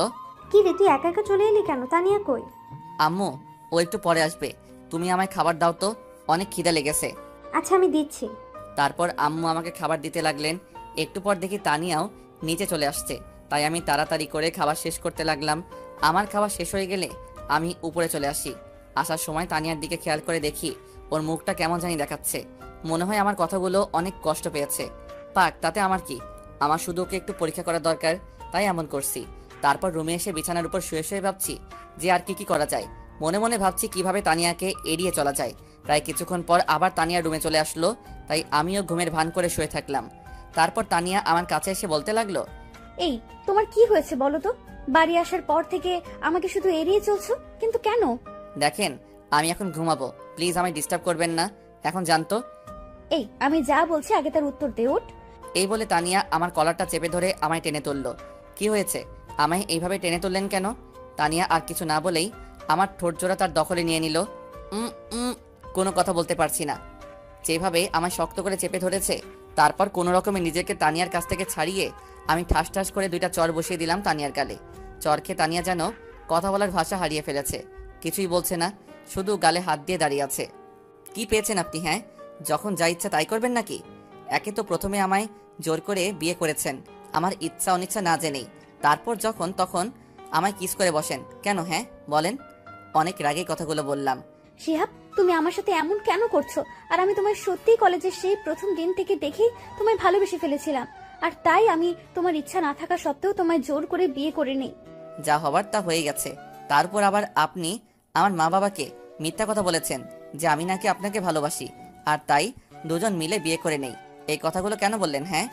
কি রে, তুই একা একা চলে এলি কেন? তানিয়া কই? আম্মু ও একটু পরে আসবে, তুমি আমায় খাবার দাও তো, অনেক খিদে লেগেছে। আচ্ছা, আমি দিচ্ছি। তারপর আম্মু আমাকে খাবার দিতে লাগলেন। একটু পর দেখি তানিয়াও নিচে চলে আসছে, তাই আমি তাড়াতাড়ি করে খাবার শেষ করতে লাগলাম। আমার খাবার শেষ হয়ে গেলে আমি উপরে চলে আসি। আসার সময় তানিয়ার দিকে খেয়াল করে দেখি ওর মুখটা কেমন জানি দেখাচ্ছে। মনে হয় আমার কথাগুলো অনেক কষ্ট পেয়েছে। পাক, তাতে আমার কি, আমার শুধু ওকে একটু পরীক্ষা করা দরকার, তাই এমন করছি। তারপর রুমে এসে বিছানার উপর শুয়ে শুয়ে ভাবছি যে আর কি করা যায়। মনে মনে ভাবছি কিভাবে তানিয়াকে এড়িয়ে চলা যায়। প্রায় কিছুক্ষণ পর আবার তানিয়া রুমে চলে আসলো, তাই আমিও ঘুমের ভান করে শুয়ে থাকলাম। তারপর তানিয়া আমার কাছে এসে বলতে লাগলো, এই তোমার কি হয়েছে বলো তো? বাড়ি আসার পর থেকে আমাকে শুধু এড়িয়ে চলছো, কিন্তু কেন? দেখেন আমি এখন ঘুমাবো, প্লিজ আমায় ডিস্টার্ব করবেন না, এখন জানতো। এই আমি যা বলছি আগে তার উত্তর দে, ওঠ। এই বলে তানিয়া আমার কলারটা চেপে ধরে আমায় টেনে তুললো। কি হয়েছে, আমায় এইভাবে টেনে তুললেন কেন? তানিয়া আর কিছু না বলেই আমার ঠোঁট জোড়া তার দখলে নিয়ে নিল। কোনো কথা বলতে পারছি না, যেভাবে আমায় শক্ত করে চেপে ধরেছে। তারপর কোনো রকমে নিজেকে তানিয়ার কাছ থেকে ছাড়িয়ে আমি ঠাস ঠাস করে 2টা চর বসিয়ে দিলাম তানিয়ার গালে। চর খেয়ে তানিয়া যেন কথা বলার ভাষা হারিয়ে ফেলেছে, কিছুই বলছে না, শুধু গালে হাত দিয়ে দাঁড়িয়ে আছে। কি পেয়েছেন আপনি? হ্যাঁ, যখন যা ইচ্ছা তাই করবেন নাকি? একে তো প্রথমে আমায় জোর করে বিয়ে করেছেন আমার ইচ্ছা অনিচ্ছা না জেনেই, তারপর যখন তখন আমায় কিস করে বসেন কেন? হ্যাঁ বলেন। অনেক রাগে কথাগুলো বললাম। শিহাব, তুমি আমার সাথে এমন কেন করছো? আর আমি তোমার সত্যিই কলেজের সেই প্রথম দিন থেকে দেখেই তোমায় ভালোবেসে ফেলেছিলাম, আর তাই আমি তোমার ইচ্ছা না থাকা সত্ত্বেও তোমায় জোর করে বিয়ে করে নেই। যা হবার তা হয়ে গেছে। তারপর আবার আপনি আমার মা বাবাকে মিথ্যা কথা বলেছেন যে আমি নাকি আপনাকে ভালোবাসি, আর তাই দুজন মিলে বিয়ে করে নেই। এই কথাগুলো কেন বললেন? হ্যাঁ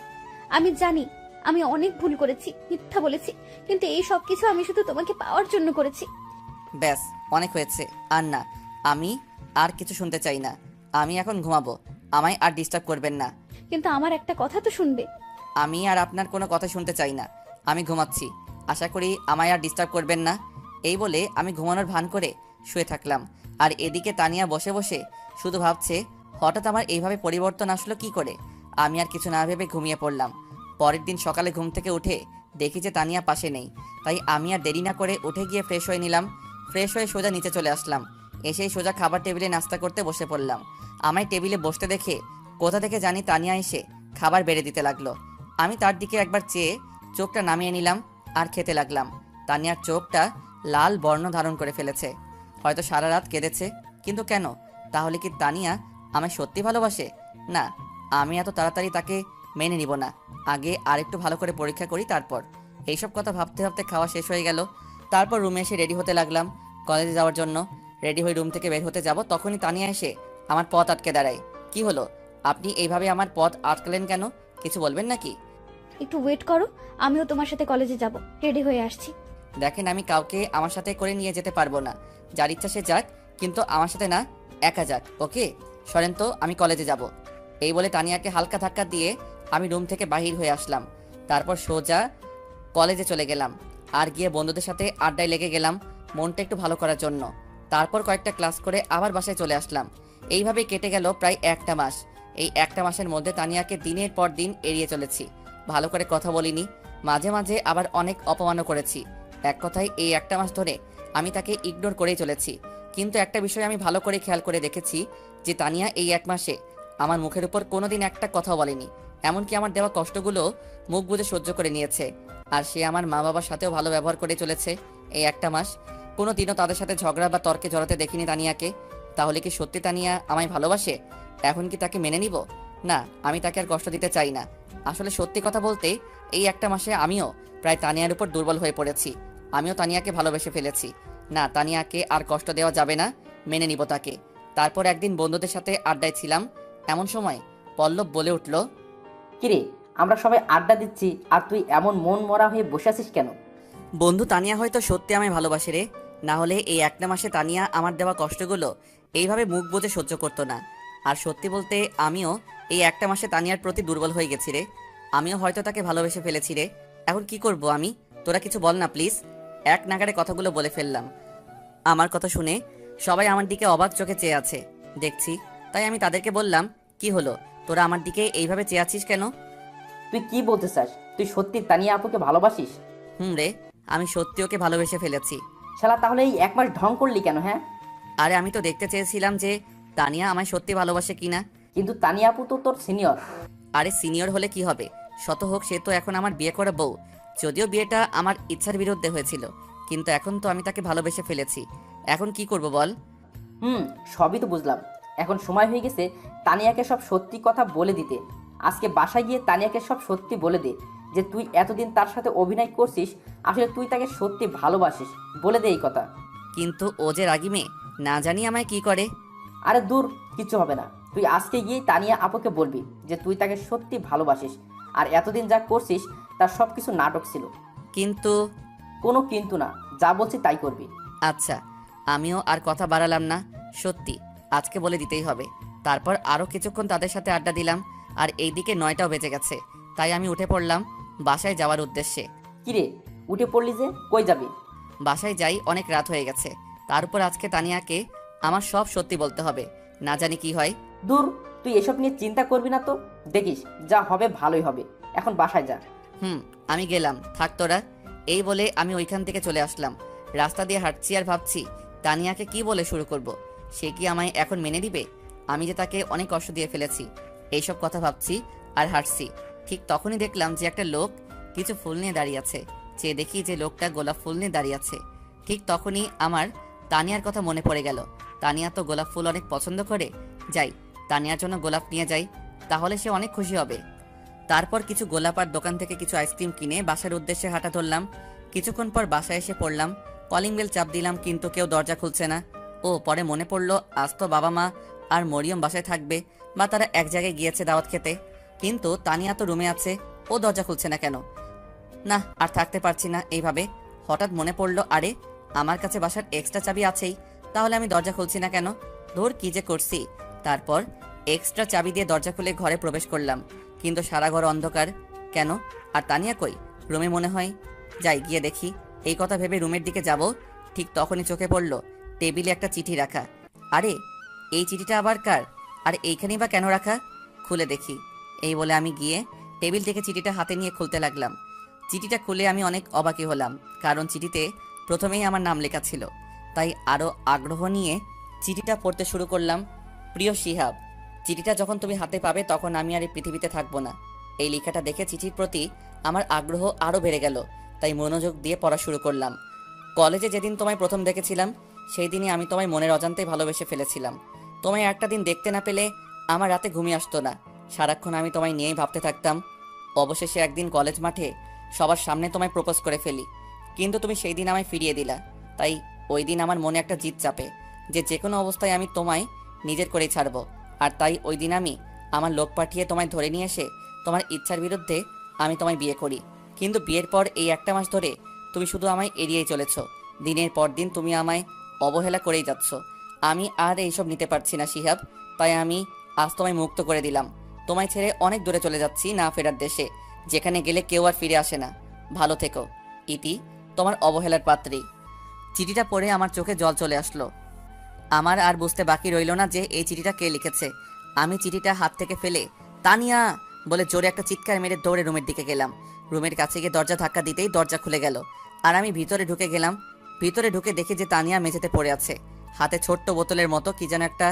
আমি জানি আমি অনেক ভুল করেছি, মিথ্যা বলেছি, কিন্তু এই সব কিছু আমি শুধু তোমাকে পাওয়ার জন্য করেছি। ব্যাস, অনেক হয়েছে, আর না, আমি আর কিছু শুনতে চাই না। আমি এখন ঘুমাবো, আমায় আর ডিস্টার্ব করবেন না। কিন্তু আমার একটা কথা তো শুনবে। আমি আর আপনার কোনো কথা শুনতে চাই না, আমি ঘুমাচ্ছি, আশা করি আমায় আর ডিস্টার্ব করবেন না। এই বলে আমি ঘুমানোর ভান করে শুয়ে থাকলাম। আর এদিকে তানিয়া বসে বসে শুধু ভাবছে হঠাৎ আমার এইভাবে পরিবর্তন আসলো কি করে। আমি আর কিছু না ভেবে ঘুমিয়ে পড়লাম। পরের দিন সকালে ঘুম থেকে উঠে দেখি যে তানিয়া পাশে নেই, তাই আমি আর দেরি না করে উঠে গিয়ে ফ্রেশ হয়ে নিলাম। ফ্রেশ হয়ে সোজা নিচে চলে আসলাম। এসেই সোজা খাবার টেবিলে নাস্তা করতে বসে পড়লাম। আমায় টেবিলে বসতে দেখে কোথা থেকে জানি তানিয়া এসে খাবার বেড়ে দিতে লাগলো। আমি তার দিকে একবার চেয়ে চোখটা নামিয়ে নিলাম আর খেতে লাগলাম। তানিয়ার চোখটা লাল বর্ণ ধারণ করে ফেলেছে, হয়তো সারা রাত কেঁদেছে। কিন্তু কেন? তাহলে কি তানিয়া আমায় সত্যি ভালোবাসে? না, আমি এত তাড়াতাড়ি তাকে মেনে নিব না, আগে আরেকটু ভালো করে পরীক্ষা করি তারপর। এইসব কথা ভাবতে ভাবতে খাওয়া শেষ হয়ে গেল। তারপর রুমে এসে রেডি হতে লাগলাম কলেজে যাওয়ার জন্য। রেডি হয়ে রুম থেকে বের হতে যাব, তখনই তানিয়া এসে আমার পথ আটকে দাঁড়ায়। কি হলো, আপনি এইভাবে আমার পথ আটকালেন কেন? কিছু বলবেন নাকি? একটু ওয়েট করো, আমিও তোমার সাথে কলেজে যাব, রেডি হয়ে আসছি। দেখেন আমি কাউকে আমার সাথে করে নিয়ে যেতে পারবো না, যার ইচ্ছা সে যাক, কিন্তু আমার সাথে না, একা যাক, ওকে? সরেন তো, আমি কলেজে যাব। এই বলে তানিয়াকে হালকা ধাক্কা দিয়ে আমি রুম থেকে বাহির হয়ে আসলাম। তারপর সোজা কলেজে চলে গেলাম আর গিয়ে বন্ধুদের সাথে আড্ডায় লেগে গেলাম মনটা একটু ভালো করার জন্য। তারপর কয়েকটা ক্লাস করে আবার বাসায় চলে আসলাম। এইভাবেই কেটে গেল প্রায় একটা মাস। এই একটা মাসের মধ্যে তানিয়াকে দিনের পর দিন এড়িয়ে চলেছি, ভালো করে কথা বলিনি, মাঝে মাঝে আবার অনেক অপমানও করেছি। এক কথায় এই একটা মাস ধরে আমি তাকে ইগনোর করেই চলেছি। কিন্তু একটা বিষয় আমি ভালো করে খেয়াল করে দেখেছি যে তানিয়া এই এক মাসে আমার মুখের উপর কোনোদিন একটা কথাও বলেনি, এমনকি আমার দেওয়া কষ্টগুলো মুখ বুজে সহ্য করে নিয়েছে। আর সে আমার মা বাবার সাথেও ভালো ব্যবহার করে চলেছে এই একটা মাস। কোনো দিনও তাদের সাথে ঝগড়া বা তর্কে জড়াতে দেখিনি তানিয়াকে। তাহলে কি সত্যি তানিয়া আমায় ভালোবাসে? এখন কি তাকে মেনে নিব? না, আমি তাকে আর কষ্ট দিতে চাই না। আসলে সত্যি কথা বলতে এই একটা মাসে আমিও প্রায় তানিয়ার উপর দুর্বল হয়ে পড়েছি। আমিও তানিয়াকে ভালোবেসে ফেলেছি। না, তানিয়াকে আর কষ্ট দেওয়া যাবে না, মেনে নিব তাকে। তারপর একদিন বন্ধুদের সাথে আড্ডায় ছিলাম, এমন সময় পল্লব বলে উঠল, কিরে, আমরা সবাই আড্ডা দিচ্ছি আর তুই এমন মন মরা হয়ে বসে আছিস কেন? বন্ধু, তানিয়া হয়তো সত্যি আমায় ভালোবাসে রে। না হলে এই একটা মাসে তানিয়া আমার দেওয়া কষ্টগুলো এইভাবে মুখ বুজে সহ্য করতো না। আর সত্যি বলতে আমিও এই একটা মাসে তানিয়ার প্রতি দুর্বল হয়ে গেছি রে। আমিও হয়তো তাকে ভালোবেসে ফেলেছি রে। এখন কি করব আমি? তোরা কিছু বল না প্লিজ। এক নাগাড়ে কথাগুলো বলে ফেললাম। আমার কথা শুনে সবাই আমার দিকে অবাক চোখে চেয়ে আছে দেখছি। তাই আমি তাদেরকে বললাম, কি হলো, তোরা আমার দিকে এইভাবে চেয়ে আছিস কেন? তুই কি বলতে চাস? তুই সত্যি তানিয়া আপুকে ভালোবাসিস? রে, আমি সত্যি ওকে ভালোবেসে ফেলেছি। শালা, তাহলে এই এক মাস ঢং করলি কেন? হ্যাঁ, আরে আমি তো দেখতে চেয়েছিলাম যে তানিয়া আমায় সত্যি ভালোবাসে কিনা। কিন্তু তানিয়া আপু তো তোর সিনিয়র। আরে সিনিয়র হলে কি হবে, শত হোক সে তো এখন আমার বিয়ে করা বউ। যদিও বিয়েটা আমার ইচ্ছার বিরুদ্ধে হয়েছিল, কিন্তু এখন তো আমি তাকে ভালোবেসে ফেলেছি। এখন কি করব বল? সবই তো বুঝলাম। এখন সময় হয়ে গেছে তানিয়াকে সব সত্যি কথা বলে দিতে। আজকে বাসায় গিয়ে তানিয়াকে সব সত্যি বলে দে যে তুই এতদিন তার সাথে অভিনয় করছিস, আসলে তুই তাকে সত্যি ভালোবাসিস। বলে দে এই কথা। কিন্তু ও যে রাগী মেয়ে, না জানি আমায় কি করে। আরে দূর, কিচ্ছু হবে না। তুই আজকে গিয়েই তানিয়া আপুকে বলবি যে তুই তাকে সত্যি ভালোবাসিস, আর এতদিন যা করছিস তার সব কিছু নাটক ছিল। কিন্তু কোনো কিন্তু না, যা বলছি তাই করবি। আচ্ছা, আমিও আর কথা বাড়ালাম না। সত্যি আজকে বলে দিতেই হবে। তারপর আরও কিছুক্ষণ তাদের সাথে আড্ডা দিলাম, আর এইদিকে 9টাও বেজে গেছে। তাই আমি উঠে পড়লাম বাসায় যাওয়ার উদ্দেশ্যে। কিরে, উঠে পড়লি যে, কই যাবি? বাসায় যাই, অনেক রাত হয়ে গেছে। তার উপর আজকে তানিয়াকে আমার সব সত্যি বলতে হবে, না জানি কি হয়। দূর, তুই এসব নিয়ে চিন্তা করবি না তো। দেখিস যা হবে ভালোই হবে। এখন বাসায় যা। আমি গেলাম, থাক তোরা। এই বলে আমি ওইখান থেকে চলে আসলাম। রাস্তা দিয়ে হাঁটছি আর ভাবছি তানিয়াকে কি বলে শুরু করব। সে কি আমায় এখন মেনে দিবে? আমি যে তাকে অনেক কষ্ট দিয়ে ফেলেছি, এইসব কথা ভাবছি আর হাঁটছি। ঠিক তখনই দেখলাম যে একটা লোক কিছু ফুল নিয়ে দাঁড়িয়ে আছে। চেয়ে দেখি যে লোকটা গোলাপ ফুল নিয়ে দাঁড়িয়ে আছে। ঠিক তখনই আমার তানিয়ার কথা মনে পড়ে গেল। তানিয়া তো গোলাপ ফুল অনেক পছন্দ করে। যাই, তানিয়ার জন্য গোলাপ নিয়ে যাই, তাহলে সে অনেক খুশি হবে। তারপর কিছু গোলাপ আর দোকান থেকে কিছু আইসক্রিম কিনে বাসার উদ্দেশ্যে হাঁটা ধরলাম। কিছুক্ষণ পর বাসায় এসে পড়লাম। কলিং বেল চাপ দিলাম, কিন্তু কেউ দরজা খুলছে না। পরে মনে পড়লো আজ তো বাবা মা আর মরিয়ম বাসায় থাকবে, বা তারা এক জায়গায় গিয়েছে দাওয়াত খেতে। কিন্তু তানিয়া তো রুমে আছে, ও দরজা খুলছে না কেন? না, আর থাকতে পারছি না এইভাবে। হঠাৎ মনে পড়লো, আরে আমার কাছে বাসার এক্সট্রা চাবি আছেই, তাহলে আমি দরজা খুলছি না কেন? ধুর, কি যে করছি। তারপর এক্সট্রা চাবি দিয়ে দরজা খুলে ঘরে প্রবেশ করলাম, কিন্তু সারা ঘর অন্ধকার। কেন? আর তানিয়া কই? রুমে মনে হয়। যাই, গিয়ে দেখি। এই কথা ভেবে রুমের দিকে যাব, ঠিক তখনই চোখে পড়ল টেবিলে একটা চিঠি রাখা। আরে এই চিঠিটা আবার কার? আর এইখানেই বা কেন রাখা? খুলে দেখি। এই বলে আমি গিয়ে টেবিল থেকে চিঠিটা হাতে নিয়ে খুলতে লাগলাম। চিঠিটা খুলে আমি অনেক অবাকই হলাম, কারণ চিঠিতে প্রথমেই আমার নাম লেখা ছিল। তাই আরও আগ্রহ নিয়ে চিঠিটা পড়তে শুরু করলাম। প্রিয় শিহাব, চিঠিটা যখন তুমি হাতে পাবে তখন আমি আর এই পৃথিবীতে থাকবো না। এই লেখাটা দেখে চিঠির প্রতি আমার আগ্রহ আরও বেড়ে গেল, তাই মনোযোগ দিয়ে পড়া শুরু করলাম। কলেজে যেদিন তোমায় প্রথম দেখেছিলাম, সেই দিনই আমি তোমায় মনের অজান্তেই ভালোবেসে ফেলেছিলাম। তোমায় একটা দিন দেখতে না পেলে আমার রাতে ঘুমিয়ে আসতো না। সারাক্ষণ আমি তোমায় নিয়েই ভাবতে থাকতাম। অবশেষে একদিন কলেজ মাঠে সবার সামনে তোমায় প্রপোজ করে ফেলি, কিন্তু তুমি সেই দিন আমায় ফিরিয়ে দিলা। তাই ওই দিন আমার মনে একটা জিদ চাপে যে কোনো অবস্থায় আমি তোমায় নিজের করেই ছাড়বো। আর তাই ওই দিন আমি আমার লোক পাঠিয়ে তোমায় ধরে নিয়ে এসে তোমার ইচ্ছার বিরুদ্ধে আমি তোমায় বিয়ে করি। কিন্তু বিয়ের পর এই একটা মাস ধরে তুমি শুধু আমায় এড়িয়েই চলেছ। দিনের পর দিন তুমি আমায় অবহেলা করেই যাচ্ছ। আমি আর এইসব নিতে পারছি না শিহাব, তাই আমি আজ তোমায় মুক্ত করে দিলাম। তোমায় ছেড়ে অনেক দূরে চলে যাচ্ছি না ফেরার দেশে, যেখানে গেলে কেউ আর ফিরে আসে না। ভালো থেকো। ইতি, তোমার অবহেলার পাত্রী। চিঠিটা পড়ে আমার চোখে জল চলে আসলো। আমার আর বুঝতে বাকি রইল না যে এই চিঠিটা কে লিখেছে। আমি চিঠিটা হাত থেকে ফেলে তানিয়া বলে জোরে একটা চিৎকার মেরে দৌড়ে রুমের দিকে গেলাম। রুমের কাছে গিয়ে দরজা ধাক্কা দিতেই দরজা খুলে গেল, আর আমি ভিতরে ঢুকে গেলাম। ভিতরে ঢুকে দেখি যে তানিয়া মেঝেতে পড়ে আছে, হাতে ছোট্ট বোতলের মতো কি যেন একটা।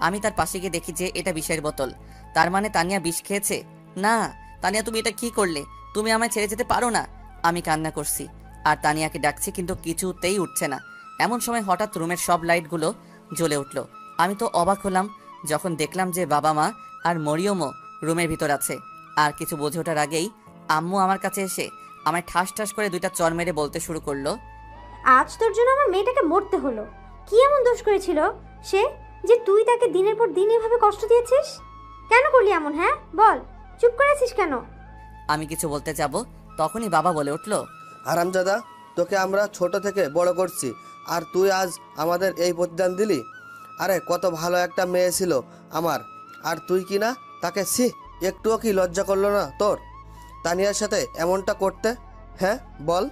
আমি তার পাশে গিয়ে দেখি যে এটা বিষের বোতল। তার মানে তানিয়া বিষ খেয়েছে। না, তানিয়া তুমি এটা কি করলে? তুমি আমায় ছেড়ে যেতে পারো না। আমি কান্না করছি আর তানিয়াকে ডাকছি, কিন্তু কিছুতেই উঠছে না। এমন সময় হঠাৎ রুমের সব লাইটগুলো জ্বলে উঠলো। আমি তো অবাক হলাম যখন দেখলাম যে বাবা মা আর মরিয়মও রুমের ভিতর আছে। আর কিছু বুঝে ওঠার আগেই আম্মু আমার কাছে এসে আমায় ঠাস ঠাস করে 2টা চড় মেরে বলতে শুরু করলো, আজ তোর জন্য আমার মেয়েটাকে মরতে হলো। কি এমন দোষ করেছিল সে যে তুই তাকে দিনের পর দিন এভাবে কষ্ট দিয়েছিস? কেন করলি এমন? হ্যাঁ বল, চুপ করে আছিস কেন? আমি কিছু বলতে যাব তখনই বাবা বলে উঠলো, হারামজাদা, তোকে আমরা ছোট থেকে বড় করছি আর তুই আজ আমাদের এই প্রতিদান দিলি? আরে কত ভালো একটা মেয়ে ছিল আমার, আর তুই কি না তাকে একটুও কি লজ্জা করলো না তোর তানিয়ার সাথে এমনটা করতে? হ্যাঁ বল।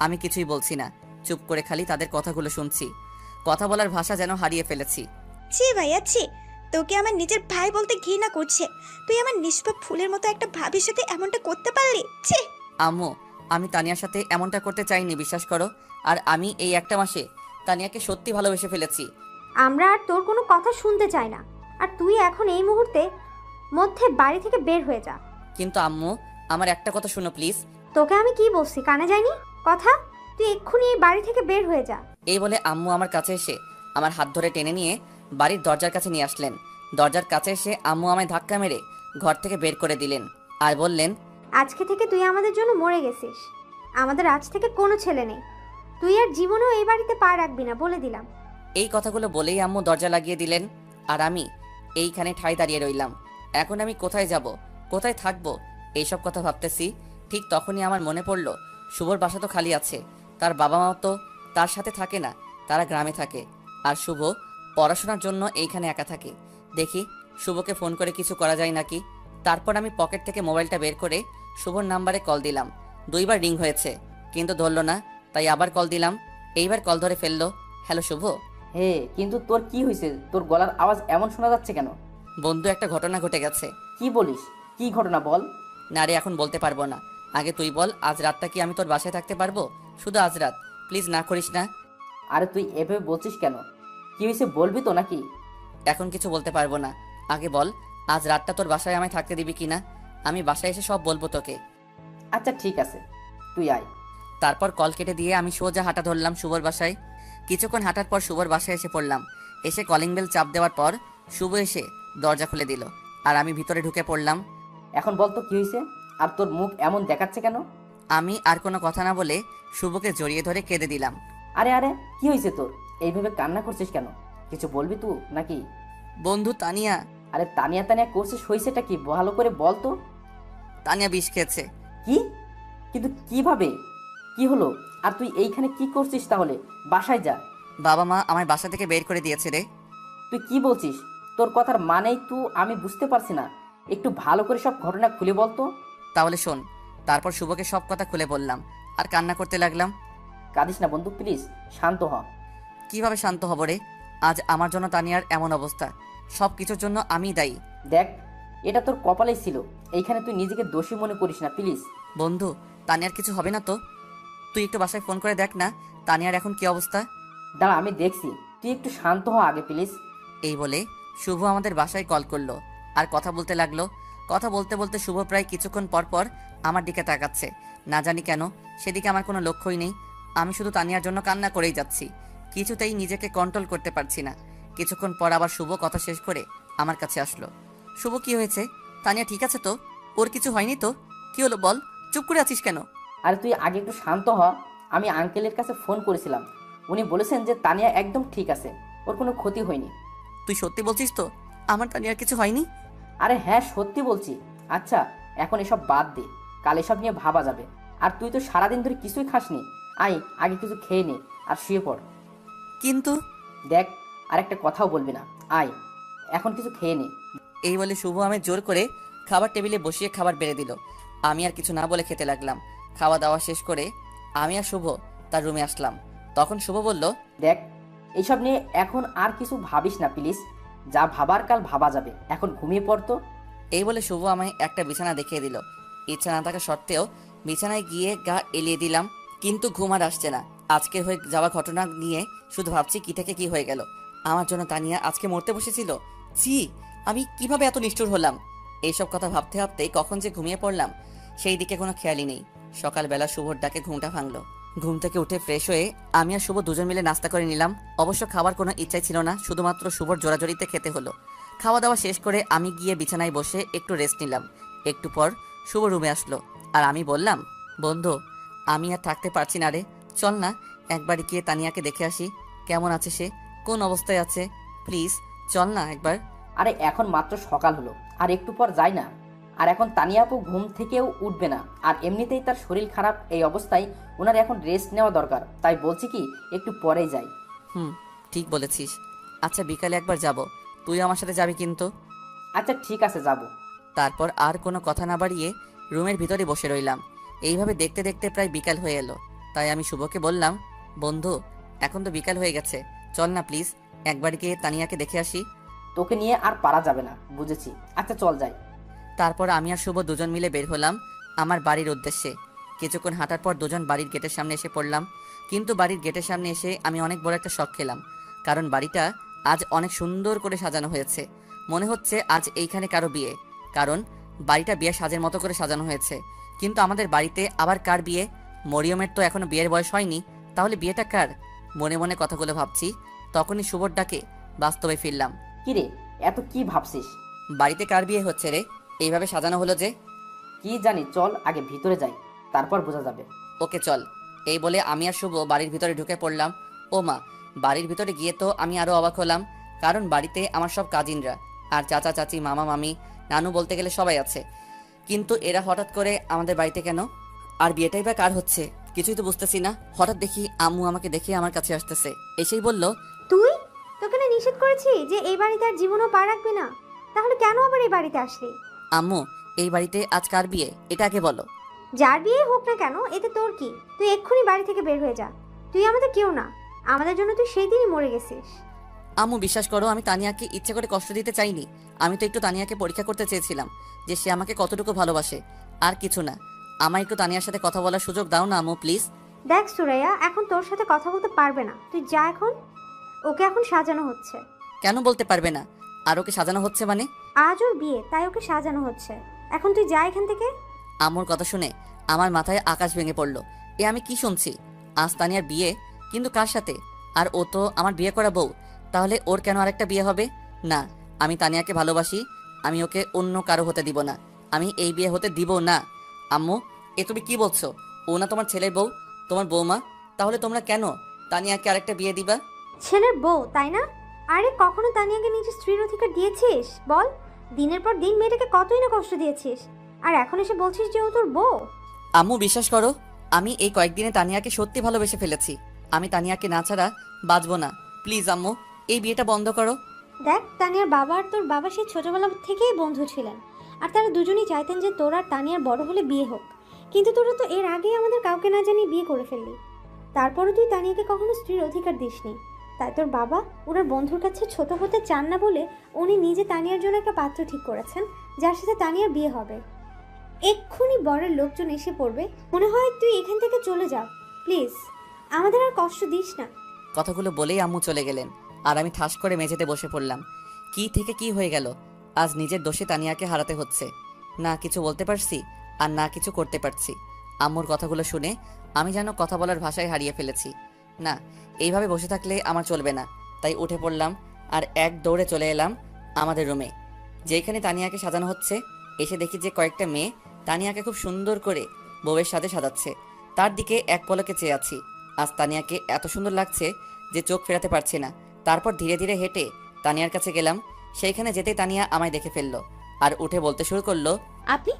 আমি কিছুই বলছি না, চুপ করে খালি তাদের কথাগুলো শুনছি। কথা বলার ভাষা যেন হারিয়ে ফেলেছি। ছি ভাইয়া ছি, তোকে আমার নিজের ভাই বলতে ঘৃণা করছে। তুই আমার নিষ্পাপ ফুলের মতো একটা ভাবির সাথে এমনটা করতে পারলি? ছি। আম্মু, আমি তানিয়ার সাথে এমনটা করতে চাইনি, বিশ্বাস করো। আর আমি এই একটা মাসে তানিয়াকে সত্যি ভালোবেসে ফেলেছি। আমরা আর তোর কোনো কথা শুনতে চাই না। আর তুই এখন এই মুহূর্তে মধ্যে বাড়ি থেকে বের হয়ে যা। কিন্তু আম্মু, আমার একটা কথা শুনো প্লিজ। তোকে আমি কি বলছি, কানে যায়নি কথা? তুই এক্ষুনি এই বাড়ি থেকে বের হয়ে যা। এই বলে আম্মু আমার কাছে এসে আমার হাত ধরে টেনে নিয়ে বাড়ির দরজার কাছে নিয়ে আসলেন। দরজার কাছে এসে আম্মু আমায় ধাক্কা মেরে ঘর থেকে বের করে দিলেন আর বললেন, আজকে থেকে তুই আমাদের জন্য মরে গেছিস। আমাদের আজ থেকে কোনো ছেলে নেই। তুই আর জীবনেও এই বাড়িতে পা রাখবি না, বলে দিলাম। এই কথাগুলো বলেই আম্মু দরজা লাগিয়ে দিলেন। আর আমি এইখানে ঠাই দাঁড়িয়ে রইলাম। এখন আমি কোথায় যাব, কোথায় থাকবো, এইসব কথা ভাবতেছি। ঠিক তখনই আমার মনে পড়ল শুভর বাসা তো খালি আছে। তার বাবা মাও তো তার সাথে থাকে না, তারা গ্রামে থাকে। আর শুভ পড়াশোনার জন্য এইখানে একা থাকে। দেখি শুভকে ফোন করে কিছু করা যায় নাকি। তারপর আমি পকেট থেকে মোবাইলটা বের করে শুভর নাম্বারে কল দিলাম। 2বার রিং হয়েছে কিন্তু ধরলো না, তাই আবার কল দিলাম। এইবার কল ধরে ফেললো। হ্যালো শুভ। হে, কিন্তু তোর কি হয়েছে? তোর গলার আওয়াজ এমন শোনা যাচ্ছে কেন? বন্ধু, একটা ঘটনা ঘটে গেছে। কি বলিস? কি ঘটনা বল। না রে, এখন বলতে পারবো না। আগে তুই বল, আজ রাতটা কি আমি তোর বাসায় থাকতে পারবো? শুধু আজ রাত, প্লিজ না করিস না। আরে তুই এভাবে বলছিস কেন? কি হয়েছে বলবি তো নাকি? এখন কিছু বলতে পারবো না। আগে বল, আজ রাতটা তোর বাসায় আমায় থাকতে দিবি কিনা? আমি বাসায় এসে সব বলবো তোকে। আচ্ছা ঠিক আছে, তুই আয়। তারপর কল কেটে দিয়ে আমি সোজা হাঁটা ধরলাম শুভর বাসায়। কিছুক্ষণ হাঁটার পর শুভর বাসায় এসে পড়লাম। এসে কলিং বেল চাপ দেওয়ার পর শুভ এসে দরজা খুলে দিল আর আমি ভিতরে ঢুকে পড়লাম। এখন বল তো কি হয়েছে, আর তোর মুখ এমন দেখাচ্ছে কেন? আমি আর কোনো কথা না বলে শুভকে জড়িয়ে ধরে কেঁদে দিলাম। আরে আরে, কি হয়েছে তোর? এইভাবে কান্না করছিস কেন? কিছু বলবি তুই নাকি? বন্ধু, তানিয়া। আরে তানিয়া তানিয়া করছিস, হয়েছেটা কি ভালো করে বল তো। তানিয়া বিষ খেয়েছে। কি? কিন্তু কিভাবে? কি হলো? আর তুই এইখানে কি করছিস তাহলে? বাসায় যা। বাবা মা আমায় বাসা থেকে বের করে দিয়েছে রে। তুই কি বলছিস? তোর কথার মানেই তো আমি বুঝতে পারছি না। একটু ভালো করে সব ঘটনা খুলে বল তো। তাহলে শোন। তারপর শুভকে সব কথা খুলে বললাম আর কান্না করতে লাগলাম। কাঁদিস না বন্ধু, প্লিজ শান্ত হ। কিভাবে শান্ত হব রে? আজ আমার জন্য তানিয়ার এমন অবস্থা। সব কিছুর জন্য আমিই দায়ী। দেখ, এটা তোর কপালেই ছিল। এইখানে তুই নিজেকে দোষী মনে করিস না প্লিজ। বন্ধু, তানিয়ার কিছু হবে না তো? তুই একটু বাসায় ফোন করে দেখ না তানিয়ার এখন কি অবস্থা। দাঁড়া, আমি দেখছি। তুই একটু শান্ত হ আগে প্লিজ। এই বলে শুভ আমাদের বাসায় কল করলো আর কথা বলতে লাগলো। কথা বলতে বলতে শুভ প্রায় কিছুক্ষণ পর পর আমার দিকে তাকাচ্ছে। না জানি কেন সেদিকে আমার কোনো লক্ষ্যই নেই। আমি শুধু তানিয়ার জন্য কান্না করেই যাচ্ছি। কিছুতেই নিজেকে কন্ট্রোল করতে পারছি না। কিছুক্ষণ পর আবার শুভ কথা শেষ করে আমার কাছে আসলো। শুভ, কি হয়েছে? তানিয়া ঠিক আছে তো? ওর কিছু হয়নি তো? কি হলো বল, চুপ করে আছিস কেন? আরে তুই আগে একটু শান্ত হ। আমি আঙ্কেলের কাছে ফোন করেছিলাম। উনি বলেছেন যে তানিয়া একদম ঠিক আছে, ওর কোনো ক্ষতি হয়নি। তুই সত্যি বলছিস তো আমার তানিয়ার কিছু হয়নি? আরে হ্যাঁ, সত্যি বলছি। আচ্ছা, এখন এসব বাদ দে, কাল এসব নিয়ে ভাবা যাবে। আর তুই তো সারাদিন ধরে কিছুই খাসনি। আয়, আগে কিছু খেয়ে নে আর শুয়ে পড়। কিন্তু দেখ, আর একটা কথাও বলবি না। আয়, এখন কিছু খেয়ে নে। এই বলে শুভ আমি জোর করে খাবার টেবিলে বসিয়ে খাবার বেড়ে দিল। আমি আর কিছু না বলে খেতে লাগলাম। খাওয়া দাওয়া শেষ করে আমি আর শুভ তার রুমে আসলাম। তখন শুভ বলল, দেখ, এইসব নিয়ে এখন আর কিছু ভাবিস না প্লিজ। যা ভাবার কাল ভাবা যাবে, এখন ঘুমিয়ে পড়তো। এই বলে শুভ আমায় একটা বিছানা দেখিয়ে দিল। ইচ্ছা না থাকা সত্ত্বেও বিছানায় গিয়ে গা এলিয়ে দিলাম, কিন্তু ঘুম আর আসছে না। আজকের হয়ে যাওয়া ঘটনা নিয়ে শুধু ভাবছি কি থেকে কি হয়ে গেল। আমার জন্য তানিয়া আজকে মরতে বসেছিল। ছি, আমি কিভাবে এত নিষ্ঠুর হলাম? এইসব কথা ভাবতে ভাবতেই কখন যে ঘুমিয়ে পড়লাম সেই দিকে কোনো খেয়ালই নেই। সকালবেলা শুভর ডাকে ঘুমটা ভাঙলো। ঘুম থেকে উঠে ফ্রেশ হয়ে আমি আর শুভ দুজন মিলে নাস্তা করে নিলাম। অবশ্য খাবার কোনো ইচ্ছাই ছিল না, শুধুমাত্র শুভর জোরাজোরিতে খেতে হলো। খাওয়া দাওয়া শেষ করে আমি গিয়ে বিছানায় বসে একটু রেস্ট নিলাম। একটু পর শুভ রুমে আসলো আর আমি বললাম, বন্ধু আমি আর থাকতে পারছি না রে, চল না একবার গিয়ে তানিয়াকে দেখে আসি, কেমন আছে সে, কোন অবস্থায় আছে, প্লিজ চল না একবার। আরে এখন মাত্র সকাল হলো, আর একটু পর যাই না। আর এখন তানিয়া আপু ঘুম থেকেও উঠবে না, আর এমনিতেই তার শরীর খারাপ, এই অবস্থায় ওনার এখন রেস্ট নেওয়া দরকার। তাই বলছি কি একটু পরেই যাই। ঠিক বলেছিস। আচ্ছা বিকালে একবার যাব, তুই আমার সাথে যাবি কিন্তু। আচ্ছা ঠিক আছে, যাব। তারপর আর কোনো কথা না বাড়িয়ে রুমের ভিতরে বসে রইলাম। এইভাবে দেখতে দেখতে প্রায় বিকাল হয়ে এলো। তাই আমি শুভকে বললাম, বন্ধু এখন তো বিকাল হয়ে গেছে, চল না প্লিজ একবার গিয়ে তানিয়াকে দেখে আসি। তোকে নিয়ে আর পারা যাবে না, বুঝেছি। আচ্ছা চল যাই। তারপর আমি আর শুভ দুজন মিলে বের হলাম আমার বাড়ির উদ্দেশ্যে। কিছুক্ষণ হাঁটার পর দুজন বাড়ির গেটের সামনে এসে পড়লাম। কিন্তু বাড়ির গেটের সামনে এসে আমি অনেক বড় একটা শক খেলাম, কারণ বাড়িটা আজ অনেক সুন্দর করে সাজানো হয়েছে। মনে হচ্ছে আজ এইখানে কারো বিয়ে, কারণ বাড়িটা বিয়ে সাজের মতো করে সাজানো হয়েছে। কিন্তু আমাদের বাড়িতে আবার কার বিয়ে? মরিয়মের তো এখনো বিয়ের বয়স হয়নি, তাহলে বিয়েটা কার? মনে মনে কথাগুলো ভাবছি, তখনই শুভর ডাকে বাস্তবে ফিরলাম। কিরে, এত কি ভাবছিস? বাড়িতে কার বিয়ে হচ্ছে রে? এইভাবে সাজানো হলো যে? কি জানি, চল আগে ভিতরে যাই, তারপর বোঝা যাবে। ওকে চল। এই বলে আমি আর শুভ বাড়ির ভিতরে ঢুকে পড়লাম। ও মা, বাড়ির ভিতরে গিয়ে তো আমি আরো অবাক হলাম, কারণ বাড়িতে আমার সব কাজিনরা আর চাচা চাচি মামা মামি নানু বলতে গেলে সবাই আছে। কিন্তু এরা হঠাৎ করে আমাদের বাড়িতে কেন? আর বিয়েটাই বা কার হচ্ছে কিছুই তো বুঝতেছি না। হঠাৎ দেখি আম্মু আমাকে দেখে আমার কাছে আসতেছে, এসেই বলল, তুই? তোকে না নিষেধ করেছি যে এই বাড়িতে আর জীবনও পা রাখবি না? তাহলে কেন আবার এই বাড়িতে আসলি? আম্মু এই বাড়িতে আজ কার বিয়ে এটা আগে বলো। যার বিয়ে হোক না কেন, এতে তোর কি? তুই এক্ষুনি বাড়ি থেকে বের হয়ে যা। তুই আমাদের কেউ না, আমাদের জন্য তুই সেই দিনই মরে গেছিস। আম্মু বিশ্বাস করো, আমি তানিয়াকে ইচ্ছে করে কষ্ট দিতে চাইনি। আমি তো একটু তানিয়াকে পরীক্ষা করতে চেয়েছিলাম যে সে আমাকে কতটুকু ভালোবাসে, আর কিছু না। আমার একটু তানিয়ার সাথে কথা বলার সুযোগ দাও না আম্মু প্লিজ। দেখ সুরাইয়া, এখন তোর সাথে কথা বলতে পারবে না, তুই যা এখন। ওকে এখন সাজানো হচ্ছে। কেন বলতে পারবে না? আর ওকে সাজানো হচ্ছে মানে? আজ ওর বিয়ে, তাই ওকে সাজানো হচ্ছে। এখন তুই যা এখান থেকে। আম্মুর কথা শুনে আমার মাথায় আকাশ ভেঙে পড়লো। এ আমি কি শুনছি? আজ তানিয়ার বিয়ে, কিন্তু কার সাথে? আর ও তো আমার বিয়ে করা বউ, তাহলে ওর কেন আরেকটা বিয়ে হবে? না, আমি তানিয়াকে ভালোবাসি, আমি ওকে অন্য কারো হতে দিব না, আমি এই বিয়ে হতে দিব না। আম্মু এ তুমি কি বলছো? ও না তোমার ছেলের বউ, তোমার বৌমা, তাহলে তোমরা কেন তানিয়াকে আরেকটা বিয়ে দিবা? ছেলের বউ তাই না? আরে কখনো তানিয়াকে নিজের স্ত্রীর অধিকার দিয়েছিস বল? দিনের পর দিন মেয়েটাকে কতই না কষ্ট দিয়েছিস, আর এখন এসে বলছিস যে ও তোর বউ? আম্মু বিশ্বাস করো, আমি এই কয়েকদিনে তানিয়াকে সত্যি ভালোবেসে ফেলেছি। আমি তানিয়াকে না ছাড়া বাঁচবো না। প্লিজ আম্মু এই বিয়েটা বন্ধ করো। দেখ, তানিয়ার বাবা আর তোর বাবা সেই ছোটবেলা থেকেই বন্ধু ছিলেন, আর তারা দুজনেই চাইতেন যে তোর আর তানিয়ার বড় হলে বিয়ে হোক। কিন্তু তোরা তো এর আগেই আমাদের কাউকে না জানিয়ে বিয়ে করে ফেললি। তারপরে তুই তানিয়াকে কখনো স্ত্রীর অধিকার দিসনি। তাই তোর বাবা ওনার বন্ধুর কাছে ছোট হতে চান না বলে উনি নিজে তানিয়ার জন্য একটা পাত্র ঠিক করেছেন, যার সাথে তানিয়ার বিয়ে হবে। এক্ষুনি বরের লোকজন এসে পড়বে, মনে হয় তুই এখান থেকে চলে যা প্লিজ, আমাদের আর কষ্ট দিস না। কথাগুলো বলেই আম্মু চলে গেলেন, আর আমি ঠাস করে মেঝেতে বসে পড়লাম। কি থেকে কি হয়ে গেল? আজ নিজের দোষে তানিয়াকে হারাতে হচ্ছে। না কিছু বলতে পারছি, আর না কিছু করতে পারছি। আম্মুর কথাগুলো শুনে আমি যেন কথা বলার ভাষায় হারিয়ে ফেলেছি। না, এইভাবে বসে থাকলে আমার চলবে না। তাই উঠে পড়লাম আর এক দৌড়ে চলে এলাম আমাদের রুমে, যেখানে তানিয়াকে সাজানো হচ্ছে। এসে দেখি যে কয়েকটা মেয়ে তানিয়াকে খুব সুন্দর করে বউয়ের সাথে সাজাচ্ছে। তার দিকে এক পলকে চেয়ে আছি। আজ তানিয়াকে এত সুন্দর লাগছে যে চোখ ফেরাতে পারছি না। তারপর ধীরে ধীরে হেঁটে তানিয়ার কাছে গেলাম। সেইখানে যেতেই তানিয়া আমায় দেখে ফেললো আর উঠে বলতে শুরু করলো, আপনি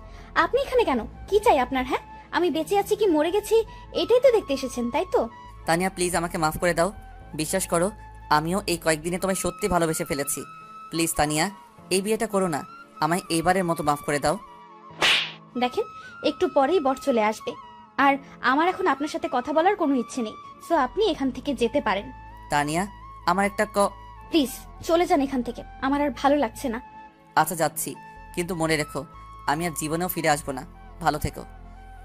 আপনি এখানে কেন? কি চাই আপনার? হ্যাঁ, আমি বেঁচে আছি কি মরে গেছি এটাই তো দেখতে এসেছেন, তাই তো? তানিয়া প্লিজ আমাকে মাফ করে দাও। বিশ্বাস করো, আমিও এই কয়েকদিনে তোমায় সত্যি ভালোবেসে ফেলেছি। প্লিজ তানিয়া এই বিয়েটা করো না, আমায় এইবারের মতো মাফ করে দাও। দেখেন, একটু পরেই বর চলে আসবে, আর আমার এখন আপনার সাথে কথা বলার কোনো ইচ্ছে নেই। সো আপনি এখান থেকে যেতে পারেন। তানিয়া আমার একটা প্লিজ চলে যান এখান থেকে, আমার আর ভালো লাগছে না। আচ্ছা যাচ্ছি, কিন্তু মনে রেখো আমি আর জীবনেও ফিরে আসবো না। ভালো থেকো।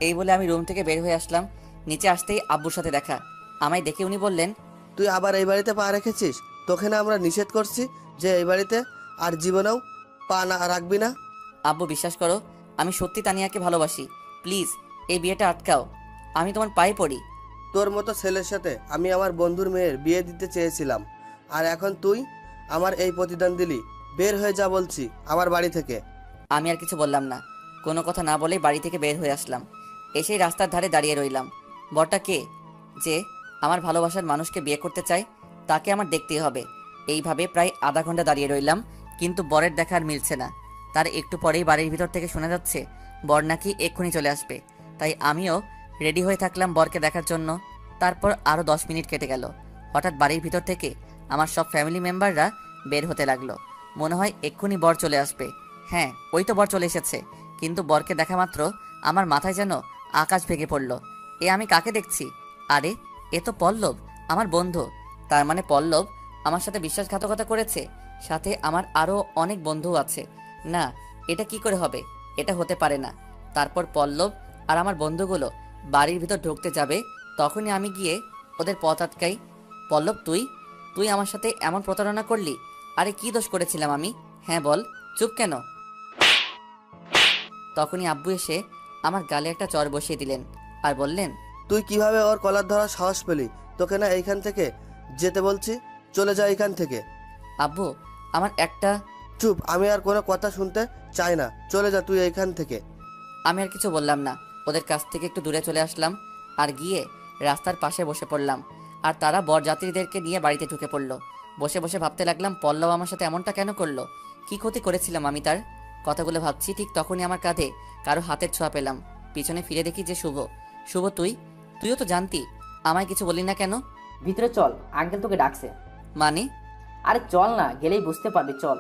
এই বলে আমি রুম থেকে বের হয়ে আসলাম। নিচে আসতেই আব্বুর সাথে দেখা। আমায় দেখে উনি বললেন, তুই আবার এই বাড়িতে পা রেখেছিস? তোকে না আমরা নিষেধ করছি যে এই বাড়িতে আর জীবনেও পা না রাখবি না? আব্বু বিশ্বাস করো, আমি সত্যি তানিয়াকে ভালোবাসি। প্লিজ এই বিয়েটা আটকাও, আমি তোমার পায়ে পড়ি। তোর মতো ছেলের সাথে আমি আমার বন্ধুর মেয়ের বিয়ে দিতে চেয়েছিলাম, আর এখন তুই আমার এই প্রতিদান দিলি। বের হয়ে যা বলছি আমার বাড়ি থেকে। আমি আর কিছু বললাম না, কোনো কথা না বলেই বাড়ি থেকে বের হয়ে আসলাম। এসেই রাস্তার ধারে দাঁড়িয়ে রইলাম। বরটা কে যে আমার ভালোবাসার মানুষকে বিয়ে করতে চায়, তাকে আমার দেখতেই হবে। এইভাবে প্রায় আধা ঘন্টা দাঁড়িয়ে রইলাম, কিন্তু বরের দেখা আর মিলছে না। তার একটু পরেই বাড়ির ভিতর থেকে শোনা যাচ্ছে বর নাকি এক্ষুনি চলে আসবে। তাই আমিও রেডি হয়ে থাকলাম বরকে দেখার জন্য। তারপর আরও 10 মিনিট কেটে গেল। হঠাৎ বাড়ির ভিতর থেকে আমার সব ফ্যামিলি মেম্বাররা বের হতে লাগলো। মনে হয় এক্ষুনি বর চলে আসবে। হ্যাঁ, ওই তো বর চলে এসেছে। কিন্তু বরকে দেখা মাত্র আমার মাথায় যেন আকাশ ভেঙে পড়ল। এ আমি কাকে দেখছি? আরে, এ তো পল্লব, আমার বন্ধু। তার মানে পল্লব আমার সাথে বিশ্বাসঘাতকতা করেছে। সাথে আমার আরও অনেক বন্ধু আছে। না, এটা কি করে হবে? এটা হতে পারে না। তারপর পল্লব আর আমার বন্ধুগুলো বাড়ির ভিতর ঢুকতে যাবে, তখনই আমি গিয়ে ওদের পথ আটকাই। পল্লব, তুই তুই আমার সাথে এমন প্রতারণা করলি? আরে কি দোষ করেছিলাম আমি? হ্যাঁ বল, চুপ কেন? তখনই আব্বু এসে আমার গালে একটা চড় বসিয়ে দিলেন আর বললেন, তুই কিভাবে ওর কলার ধরার সাহস পেলি? তোকে না এইখান থেকে যেতে বলছি, চলে যা এইখান থেকে। আব্বু, আমার একটা চুপ, আমি আর কোনো কথা শুনতে চাই না, চলে যা তুই এইখান থেকে। আমি আর কিছু বললাম না। ওদের কাছ থেকে একটু দূরে চলে আসলাম আর গিয়ে রাস্তার পাশে বসে পড়লাম। আর তারা বরযাত্রীদেরকে নিয়ে বাড়িতে ঢুকে পড়লো। বসে বসে ভাবতে লাগলাম পল্লব আমার সাথে এমনটা কেন করলো? কি ক্ষতি করেছিলাম আমি তার? কথাগুলো ভাবছি, ঠিক তখনই আমার কাঁধে কারো হাতের ছোঁয়া পেলাম। পিছনে ফিরে দেখি যে শুভ। শুভ, তুইও তো জানতি, আমায় কিছু বললি না কেন? ভিতরে চল, আঙ্কেল তোকে ডাকছে। মানে? আরে চল না, গেলেই বুঝতে পারবি, চল।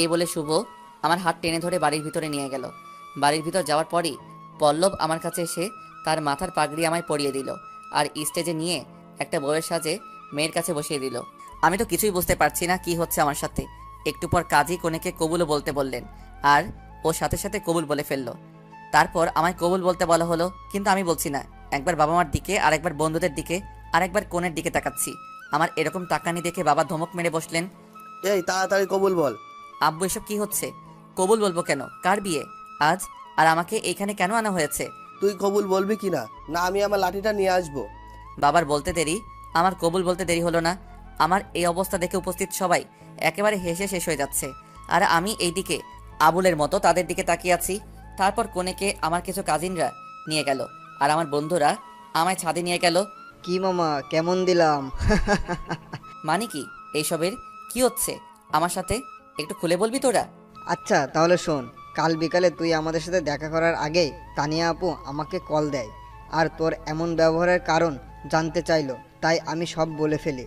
এই বলে শুভ আমার হাত টেনে ধরে বাড়ির ভিতরে নিয়ে গেল। বাড়ির ভিতর যাওয়ার পরই পল্লব আমার কাছে এসে তার মাথার পাগড়ি আমায় পরিয়ে দিল আর স্টেজে নিয়ে একটা বউয়ের সাজে মেয়ের কাছে বসিয়ে দিল। আমি তো কিছুই বুঝতে পারছি না কি হচ্ছে আমার সাথে। একটু পর কাজী কনেকে কবুলও বলতে বললেন, আর ও সাথে সাথে কবুল বলে ফেললো। তারপর আমায় কবুল বলতে বলা হলো, কিন্তু আমি বলছি না। একবার বাবা মার দিকে, আর একবার বন্ধুদের দিকে, আর একবার কনের দিকে তাকাচ্ছি। আমার এরকম তাকানি দেখে বাবা ধমক মেরে বসলেন, এই তাড়াতাড়ি কবুল বল। আব্বু, এসব কি হচ্ছে? কবুল বলবো কেন? কার বিয়ে আজ? আর আমাকে এইখানে কেন আনা হয়েছে? তুই কবুল বলবি কি না, না আমি আমার লাঠিটা নিয়ে আসবো? বাবার বলতে দেরি, আমার কবুল বলতে দেরি হলো না। আমার এই অবস্থা দেখে উপস্থিত সবাই একেবারে হেসে শেষ হয়ে যাচ্ছে। আর আমি এইদিকে আবুলের মতো তাদের দিকে তাকিয়ে আছি। তারপর কনেকে আমার কিছু কাজিনরা নিয়ে গেল, আর আমার বন্ধুরা আমায় ছাদে নিয়ে গেল। কি মামা, কেমন দিলাম? মানে কি এইসবের? কি হচ্ছে আমার সাথে? একটু খুলে বলবি তোরা? আচ্ছা তাহলে শোন, কাল বিকালে তুই আমাদের সাথে দেখা করার আগেই তানিয়া আপু আমাকে কল দেয় আর তোর এমন ব্যবহারের কারণ জানতে চাইলো, তাই আমি সব বলে ফেলি।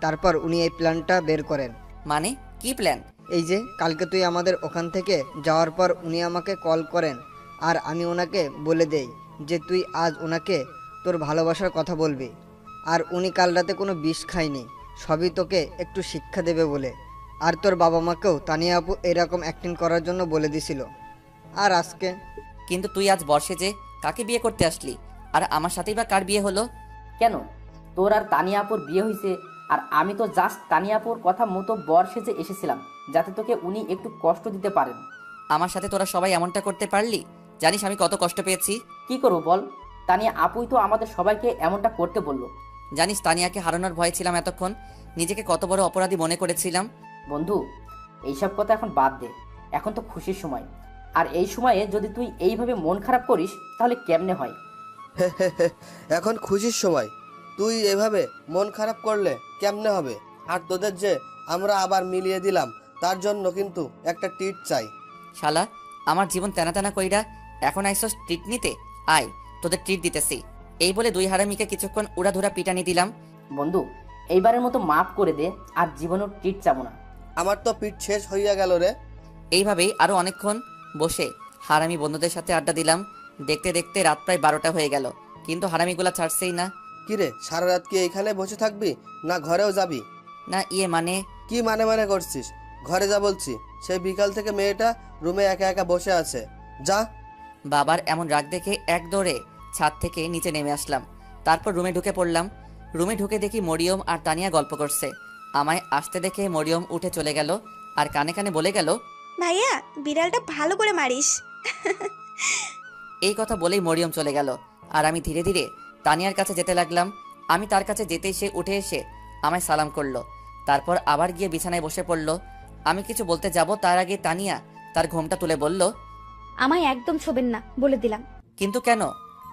তারপর উনি এই প্ল্যানটা বের করেন। মানে কি প্ল্যান? এই যে কালকে তুই আমাদের ওখান থেকে যাওয়ার পর উনি আমাকে কল করেন, আর আমি ওনাকে বলে দেই যে তুই আজ ওনাকে তোর ভালোবাসার কথা বলবি। আর উনি কাল রাতে কোনো বিষ খায়নি, সবই তোকে একটু শিক্ষা দেবে বলে। আর তোর বাবা মাকেও তানিয়া আপু এরকম অ্যাক্টিং করার জন্য বলে দিছিল। আর আজকে কিন্তু তুই আজ বর্ষে যে কাকে বিয়ে করতে আসলি? আর আমার সাথেই বা কার বিয়ে হলো? কেন, তোর আর তানিয়াপুর বিয়ে হয়েছে, আর আমি তো জাস্ট তানিয়াপুর কথা মতো বর সেজে এসেছিলাম, যাতে তোকে উনি একটু কষ্ট দিতে পারেন। আমার সাথে তোরা সবাই এমনটা করতে পারলি? জানিস আমি কত কষ্ট পেয়েছি? কি করবো বল, তানিয়া আপুই তো আমাদের সবাইকে এমনটা করতে বলল। জানিস তানিয়াকে হারানোর ভয়ে ছিলাম এতক্ষণ, নিজেকে কত বড় অপরাধী মনে করেছিলাম। বন্ধু, এইসব কথা এখন বাদ দে, এখন তো খুশির সময়। আর এই সময়ে যদি তুই এইভাবে মন খারাপ করিস তাহলে কেমনে হয়? এখন খুশির সময়, তুই এভাবে মন খারাপ করলে কেমনে হবে? আর তোদের যে আমরা আবার মিলিয়ে দিলাম, তার জন্য কিন্তু একটা টিট চাই। শালা, আমার জীবন তেনা তেনা কইরা এখন আইসস ট্রিট নিতে? আয়, তোদের ট্রিট দিতেছি। এই বলে দুই হারামিকে কিছুক্ষণ উড়াধুরা পিটানি দিলাম। বন্ধু, এইবারের মতো মাফ করে দে, আর জীবনেও ট্রিট চাবো না। আমার তো পিঠ শেষ হইয়া গেল রে। এইভাবেই আরও অনেকক্ষণ বসে হারামি বন্ধুদের সাথে আড্ডা দিলাম। দেখতে দেখতে রাত প্রায় 12টা হয়ে গেল, কিন্তু হারামিগুলা ছাড়ছেই না। কিরে, সারা রাত কি এইখানে বসে থাকবি, না ঘরেও যাবি? না মানে কি মানে করছিস? ঘরে যা বলছি। সেই বিকাল থেকে মেয়েটা রুমে একা একা বসে আছে, যা। বাবার এমন রাগ দেখে এক দৌড়ে ছাদ থেকে নিচে নেমে আসলাম। তারপর রুমে ঢুকে পড়লাম। রুমে ঢুকে দেখি মরিয়ম আর তানিয়া গল্প করছে। আমায় আসতে দেখে মরিয়ম উঠে চলে গেল আর কানে কানে বলে গেল, ভাইয়া, বিড়ালটা ভালো করে মারিস। এই কথা বলেই মরিয়ম চলে গেল। আর আমি ধীরে ধীরে তানিয়ার কাছে যেতে লাগলাম। আমি তার কাছে যেতেই সে উঠে এসে আমায় সালাম করলো। তারপর আবার গিয়ে বিছানায় বসে পড়ল। আমি কিছু বলতে যাব তার আগে তানিয়া তার ঘোমটা তুলে বলল, আমায় একদম ছোবেন না বলে দিলাম। কিন্তু কেন?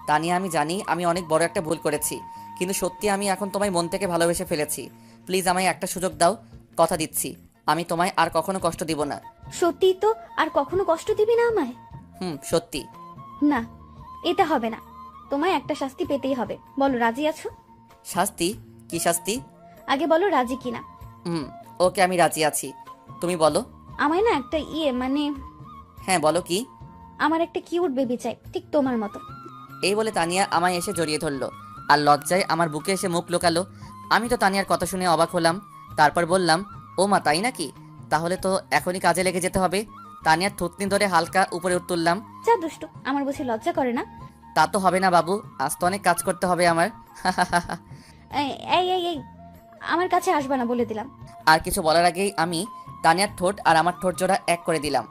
তানিয়া, আমি জানি আমি অনেক বড় একটা ভুল করেছি, কিন্তু সত্যি আমি এখন তোমায় মন থেকে ভালোবেসে ফেলেছি। প্লিজ আমায় একটা সুযোগ দাও। কথা দিচ্ছি আমি তোমায় আর কখনো কষ্ট দিব না। সত্যি তো? আর কখনো কষ্ট দিবি না আমায়? সত্যি। না, এটা হবে না। তোমায় একটা শাস্তি পেতেই হবে। বলো রাজি আছো? শাস্তি? কি শাস্তি? আগে বলো রাজি কিনা। ওকে, আমি রাজি আছি। তুমি বলো। আমায় না একটা মানে হ্যাঁ বলো কি? আমার একটা কিউট বেবি চাই, ঠিক তোমার মতো। এই বলে তানিয়া আমায় এসে জড়িয়ে ধরলো আর লজ্জায় আমার বুকে এসে মুখ লুকালো। আমি তো তানিয়ার কথা শুনে অবাক হলাম। তারপর বললাম, ও মা, তাই নাকি? তাহলে তো এখনই কাজে লেগে যেতে হবে। তানিয়ার থুতনি ধরে হালকা উপরে তুললাম। যা দুষ্টু, আমার বুঝি লজ্জা করে না? তা তো হবে না বাবু, আজ তো অনেক কাজ করতে হবে আমার। এই এই এই এই, আমার কাছে আসবে না বলে দিলাম। আর কিছু বলার আগেই আমি তানিয়ার ঠোঁট আর আমার ঠোঁট জোড়া এক করে দিলাম।